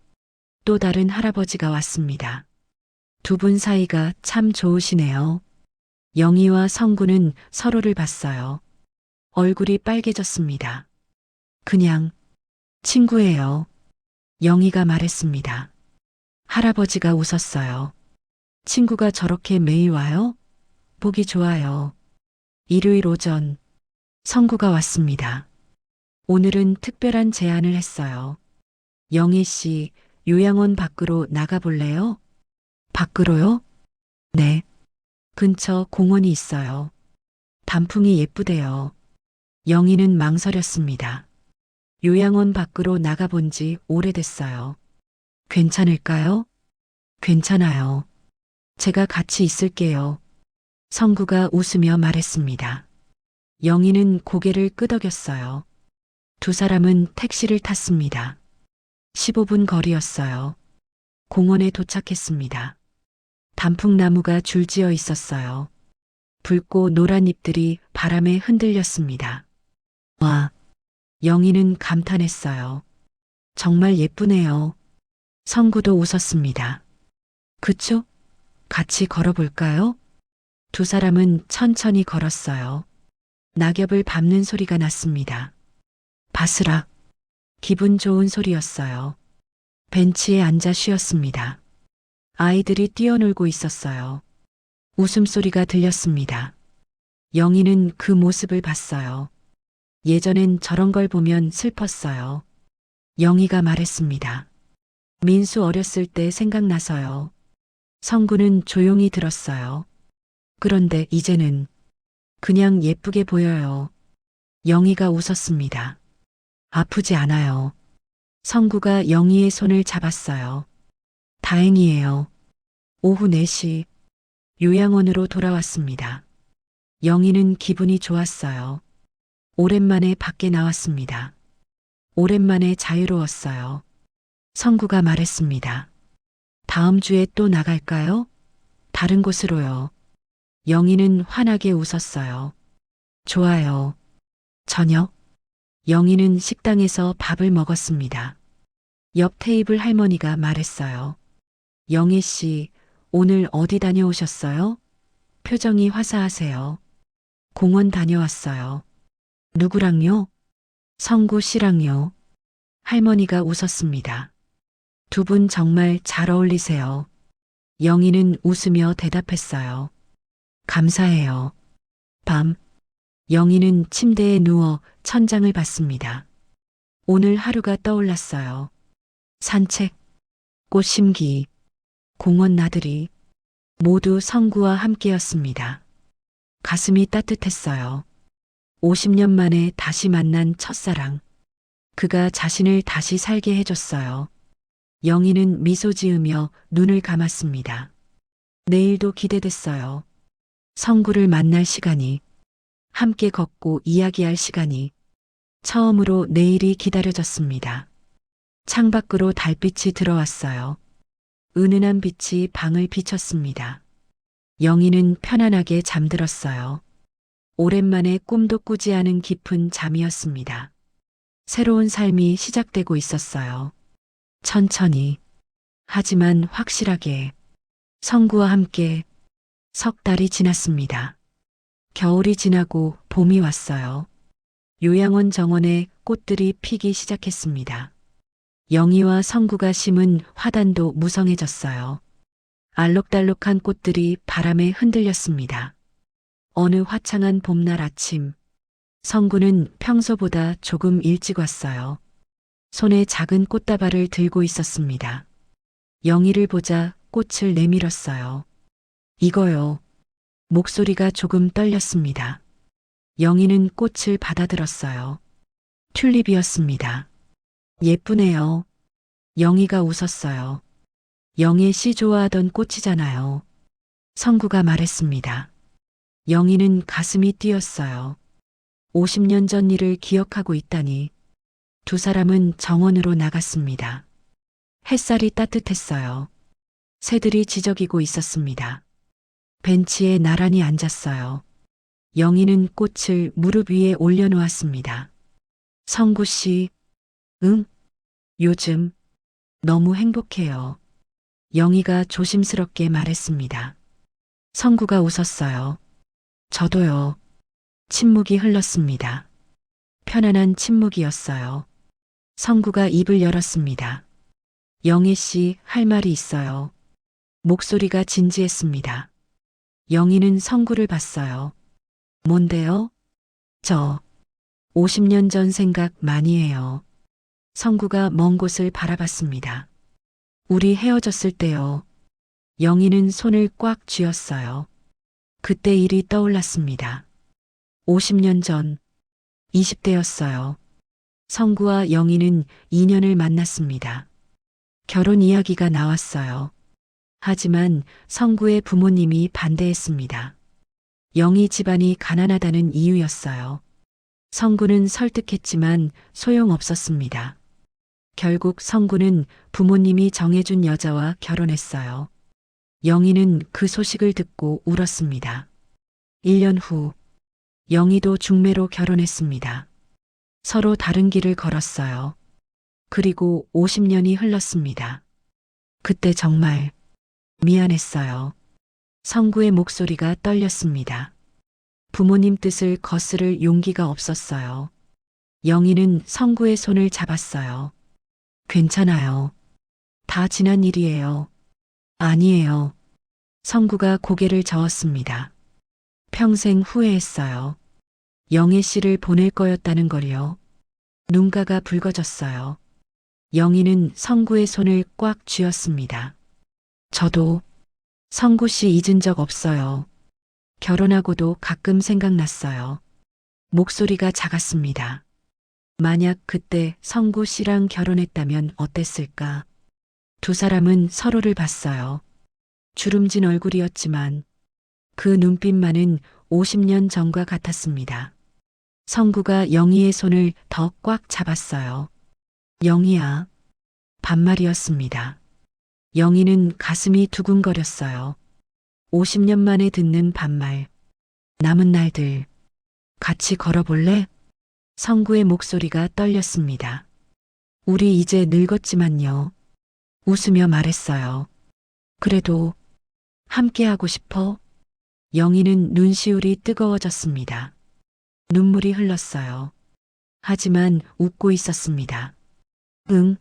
또 다른 할아버지가 왔습니다. 두 분 사이가 참 좋으시네요. 영희와 성구는 서로를 봤어요. 얼굴이 빨개졌습니다. 그냥 친구예요. 영희가 말했습니다. 할아버지가 웃었어요. 친구가 저렇게 매일 와요? 보기 좋아요. 일요일 오전, 성구가 왔습니다. 오늘은 특별한 제안을 했어요. 영희 씨, 요양원 밖으로 나가볼래요? 밖으로요? 네. 근처 공원이 있어요. 단풍이 예쁘대요. 영희는 망설였습니다. 요양원 밖으로 나가본 지 오래됐어요. 괜찮을까요? 괜찮아요. 제가 같이 있을게요. 성구가 웃으며 말했습니다. 영희는 고개를 끄덕였어요. 두 사람은 택시를 탔습니다. 15분 거리였어요. 공원에 도착했습니다. 단풍나무가 줄지어 있었어요. 붉고 노란 잎들이 바람에 흔들렸습니다. 와, 영희는 감탄했어요. 정말 예쁘네요. 성구도 웃었습니다. 그쵸? 같이 걸어볼까요? 두 사람은 천천히 걸었어요. 낙엽을 밟는 소리가 났습니다. 바스락. 기분 좋은 소리였어요. 벤치에 앉아 쉬었습니다. 아이들이 뛰어놀고 있었어요. 웃음소리가 들렸습니다. 영희는 그 모습을 봤어요. 예전엔 저런 걸 보면 슬펐어요. 영희가 말했습니다. 민수 어렸을 때 생각나서요. 성구는 조용히 들었어요. 그런데 이제는 그냥 예쁘게 보여요. 영희가 웃었습니다. 아프지 않아요. 성구가 영희의 손을 잡았어요. 다행이에요. 오후 4시 요양원으로 돌아왔습니다. 영희는 기분이 좋았어요. 오랜만에 밖에 나왔습니다. 오랜만에 자유로웠어요. 성구가 말했습니다. 다음 주에 또 나갈까요? 다른 곳으로요. 영희는 환하게 웃었어요. 좋아요. 저녁? 영희는 식당에서 밥을 먹었습니다. 옆 테이블 할머니가 말했어요. 영희 씨, 오늘 어디 다녀오셨어요? 표정이 화사하세요. 공원 다녀왔어요. 누구랑요? 성구 씨랑요. 할머니가 웃었습니다. 두 분 정말 잘 어울리세요. 영희는 웃으며 대답했어요. 감사해요. 밤, 영희는 침대에 누워 천장을 봤습니다. 오늘 하루가 떠올랐어요. 산책, 꽃 심기, 공원 나들이, 모두 성구와 함께였습니다. 가슴이 따뜻했어요. 50년 만에 다시 만난 첫사랑. 그가 자신을 다시 살게 해줬어요. 영희는 미소 지으며 눈을 감았습니다. 내일도 기대됐어요. 성구를 만날 시간이, 함께 걷고 이야기할 시간이, 처음으로 내일이 기다려졌습니다. 창밖으로 달빛이 들어왔어요. 은은한 빛이 방을 비췄습니다. 영희는 편안하게 잠들었어요. 오랜만에 꿈도 꾸지 않은 깊은 잠이었습니다. 새로운 삶이 시작되고 있었어요. 천천히, 하지만 확실하게, 성구와 함께 석 달이 지났습니다. 겨울이 지나고 봄이 왔어요. 요양원 정원에 꽃들이 피기 시작했습니다. 영희와 성구가 심은 화단도 무성해졌어요. 알록달록한 꽃들이 바람에 흔들렸습니다. 어느 화창한 봄날 아침, 성구는 평소보다 조금 일찍 왔어요. 손에 작은 꽃다발을 들고 있었습니다. 영희를 보자 꽃을 내밀었어요. 이거요. 목소리가 조금 떨렸습니다. 영희는 꽃을 받아들었어요. 튤립이었습니다. 예쁘네요. 영희가 웃었어요. 영애 씨 좋아하던 꽃이잖아요. 성구가 말했습니다. 영희는 가슴이 뛰었어요. 50년 전 일을 기억하고 있다니. 두 사람은 정원으로 나갔습니다. 햇살이 따뜻했어요. 새들이 지저귀고 있었습니다. 벤치에 나란히 앉았어요. 영희는 꽃을 무릎 위에 올려놓았습니다. 성구 씨, 응? 요즘 너무 행복해요. 영희가 조심스럽게 말했습니다. 성구가 웃었어요. 저도요. 침묵이 흘렀습니다. 편안한 침묵이었어요. 성구가 입을 열었습니다. 영희 씨, 할 말이 있어요. 목소리가 진지했습니다. 영희는 성구를 봤어요. 뭔데요? 저 50년 전 생각 많이 해요. 성구가 먼 곳을 바라봤습니다. 우리 헤어졌을 때요. 영희는 손을 꽉 쥐었어요. 그때 일이 떠올랐습니다. 50년 전 20대였어요. 성구와 영희는 2년을 만났습니다. 결혼 이야기가 나왔어요. 하지만 성구의 부모님이 반대했습니다. 영희 집안이 가난하다는 이유였어요. 성구는 설득했지만 소용없었습니다. 결국 성구는 부모님이 정해준 여자와 결혼했어요. 영희는 그 소식을 듣고 울었습니다. 1년 후, 영희도 중매로 결혼했습니다. 서로 다른 길을 걸었어요. 그리고 50년이 흘렀습니다. 그때 정말 미안했어요. 성구의 목소리가 떨렸습니다. 부모님 뜻을 거스를 용기가 없었어요. 영희는 성구의 손을 잡았어요. 괜찮아요. 다 지난 일이에요. 아니에요. 성구가 고개를 저었습니다. 평생 후회했어요. 영애 씨를 보낼 거였다는 걸요. 눈가가 붉어졌어요. 영희는 성구의 손을 꽉 쥐었습니다. 저도 성구 씨 잊은 적 없어요. 결혼하고도 가끔 생각났어요. 목소리가 작았습니다. 만약 그때 성구 씨랑 결혼했다면 어땠을까? 두 사람은 서로를 봤어요. 주름진 얼굴이었지만 그 눈빛만은 50년 전과 같았습니다. 성구가 영희의 손을 더 꽉 잡았어요. 영희야. 반말이었습니다. 영희는 가슴이 두근거렸어요. 50년 만에 듣는 반말. 남은 날들 같이 걸어볼래? 성구의 목소리가 떨렸습니다. 우리 이제 늙었지만요. 웃으며 말했어요. 그래도 함께하고 싶어? 영희는 눈시울이 뜨거워졌습니다. 눈물이 흘렀어요. 하지만 웃고 있었습니다. 응.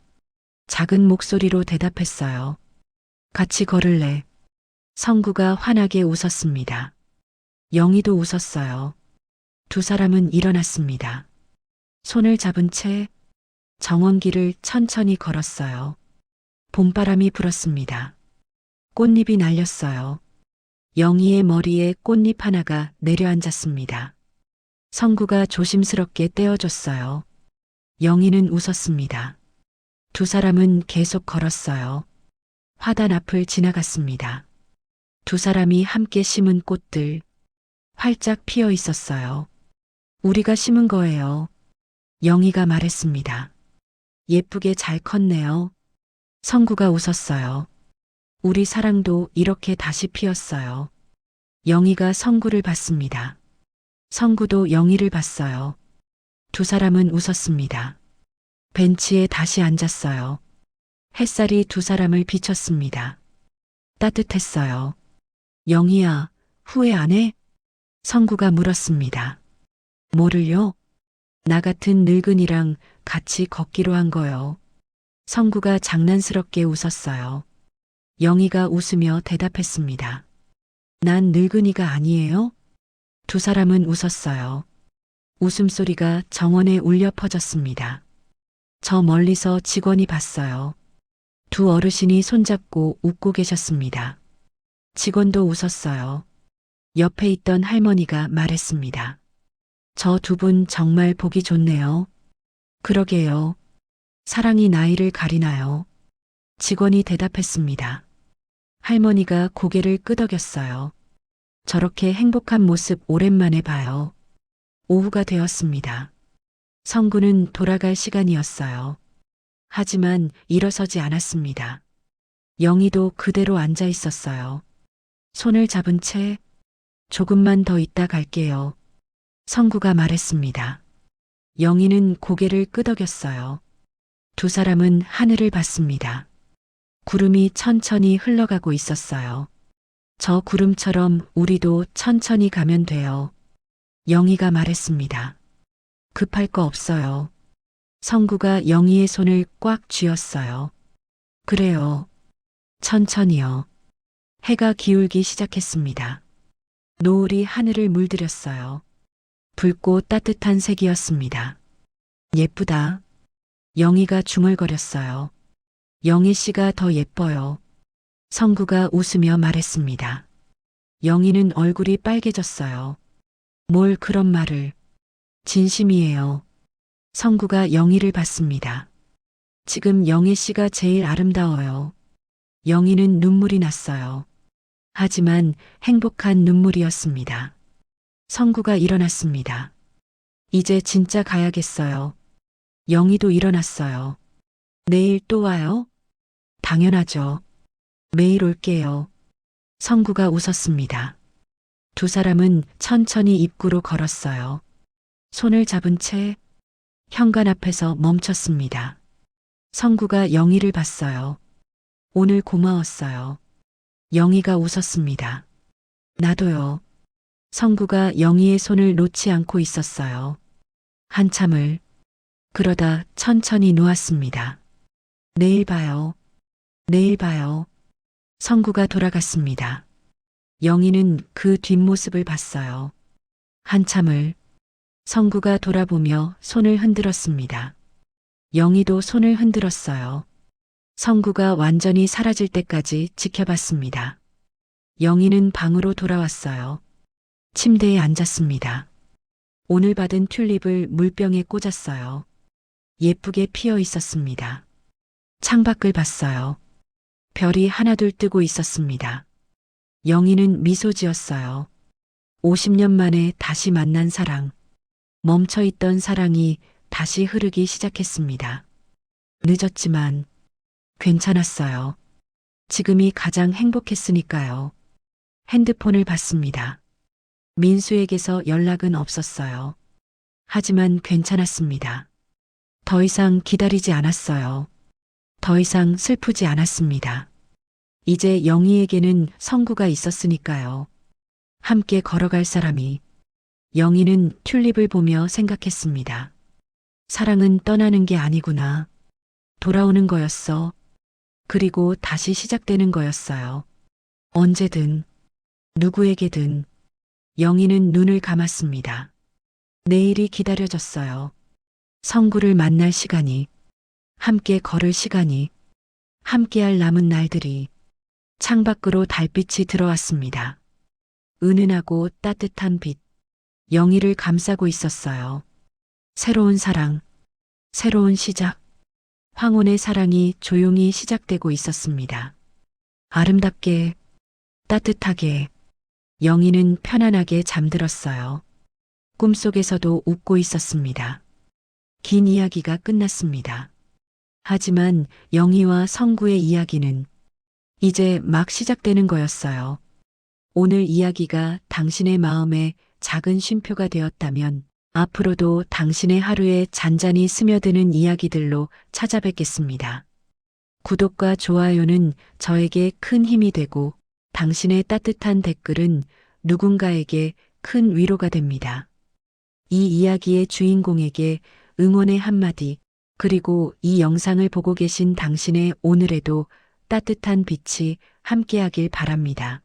작은 목소리로 대답했어요. 같이 걸을래. 성구가 환하게 웃었습니다. 영희도 웃었어요. 두 사람은 일어났습니다. 손을 잡은 채 정원길을 천천히 걸었어요. 봄바람이 불었습니다. 꽃잎이 날렸어요. 영희의 머리에 꽃잎 하나가 내려앉았습니다. 성구가 조심스럽게 떼어줬어요. 영희는 웃었습니다. 두 사람은 계속 걸었어요. 화단 앞을 지나갔습니다. 두 사람이 함께 심은 꽃들 활짝 피어 있었어요. 우리가 심은 거예요. 영희가 말했습니다. 예쁘게 잘 컸네요. 성구가 웃었어요. 우리 사랑도 이렇게 다시 피었어요. 영희가 성구를 봤습니다. 성구도 영희를 봤어요. 두 사람은 웃었습니다. 벤치에 다시 앉았어요. 햇살이 두 사람을 비쳤습니다. 따뜻했어요. 영희야, 후회 안 해? 성구가 물었습니다. 뭐를요? 나 같은 늙은이랑 같이 걷기로 한 거요. 성구가 장난스럽게 웃었어요. 영희가 웃으며 대답했습니다. 난 늙은이가 아니에요? 두 사람은 웃었어요. 웃음소리가 정원에 울려 퍼졌습니다. 저 멀리서 직원이 봤어요. 두 어르신이 손잡고 웃고 계셨습니다. 직원도 웃었어요. 옆에 있던 할머니가 말했습니다. 저 두 분 정말 보기 좋네요. 그러게요. 사랑이 나이를 가리나요? 직원이 대답했습니다. 할머니가 고개를 끄덕였어요. 저렇게 행복한 모습 오랜만에 봐요. 오후가 되었습니다. 성구는 돌아갈 시간이었어요. 하지만 일어서지 않았습니다. 영희도 그대로 앉아 있었어요. 손을 잡은 채 조금만 더 있다 갈게요. 성구가 말했습니다. 영희는 고개를 끄덕였어요. 두 사람은 하늘을 봤습니다. 구름이 천천히 흘러가고 있었어요. 저 구름처럼 우리도 천천히 가면 돼요. 영희가 말했습니다. 급할 거 없어요. 성구가 영희의 손을 꽉 쥐었어요. 그래요. 천천히요. 해가 기울기 시작했습니다. 노을이 하늘을 물들였어요. 붉고 따뜻한 색이었습니다. 예쁘다. 영희가 중얼거렸어요. 영희 씨가 더 예뻐요. 성구가 웃으며 말했습니다. 영희는 얼굴이 빨개졌어요. 뭘 그런 말을. 진심이에요. 성구가 영희를 봤습니다. 지금 영희 씨가 제일 아름다워요. 영희는 눈물이 났어요. 하지만 행복한 눈물이었습니다. 성구가 일어났습니다. 이제 진짜 가야겠어요. 영희도 일어났어요. 내일 또 와요? 당연하죠. 매일 올게요. 성구가 웃었습니다. 두 사람은 천천히 입구로 걸었어요. 손을 잡은 채 현관 앞에서 멈췄습니다. 성구가 영희를 봤어요. 오늘 고마웠어요. 영희가 웃었습니다. 나도요. 성구가 영희의 손을 놓지 않고 있었어요. 한참을. 그러다 천천히 놓았습니다. 내일 봐요. 내일 봐요. 성구가 돌아갔습니다. 영희는 그 뒷모습을 봤어요. 한참을 성구가 돌아보며 손을 흔들었습니다. 영희도 손을 흔들었어요. 성구가 완전히 사라질 때까지 지켜봤습니다. 영희는 방으로 돌아왔어요. 침대에 앉았습니다. 오늘 받은 튤립을 물병에 꽂았어요. 예쁘게 피어 있었습니다. 창밖을 봤어요. 별이 하나둘 뜨고 있었습니다. 영희는 미소 지었어요. 50년 만에 다시 만난 사랑. 멈춰있던 사랑이 다시 흐르기 시작했습니다. 늦었지만 괜찮았어요. 지금이 가장 행복했으니까요. 핸드폰을 봤습니다. 민수에게서 연락은 없었어요. 하지만 괜찮았습니다. 더 이상 기다리지 않았어요. 더 이상 슬프지 않았습니다. 이제 영희에게는 성구가 있었으니까요. 함께 걸어갈 사람이. 영희는 튤립을 보며 생각했습니다. 사랑은 떠나는 게 아니구나. 돌아오는 거였어. 그리고 다시 시작되는 거였어요. 언제든, 누구에게든. 영희는 눈을 감았습니다. 내일이 기다려졌어요. 성구를 만날 시간이, 함께 걸을 시간이, 함께할 남은 날들이. 창밖으로 달빛이 들어왔습니다. 은은하고 따뜻한 빛. 영희를 감싸고 있었어요. 새로운 사랑, 새로운 시작. 황혼의 사랑이 조용히 시작되고 있었습니다. 아름답게, 따뜻하게. 영희는 편안하게 잠들었어요. 꿈속에서도 웃고 있었습니다. 긴 이야기가 끝났습니다. 하지만 영희와 성구의 이야기는 이제 막 시작되는 거였어요. 오늘 이야기가 당신의 마음에 작은 쉼표가 되었다면 앞으로도 당신의 하루에 잔잔히 스며드는 이야기들로 찾아뵙겠습니다. 구독과 좋아요는 저에게 큰 힘이 되고 당신의 따뜻한 댓글은 누군가에게 큰 위로가 됩니다. 이 이야기의 주인공에게 응원의 한마디, 그리고 이 영상을 보고 계신 당신의 오늘에도 따뜻한 빛이 함께하길 바랍니다.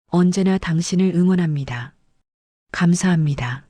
언제나 당신을 응원합니다. 감사합니다.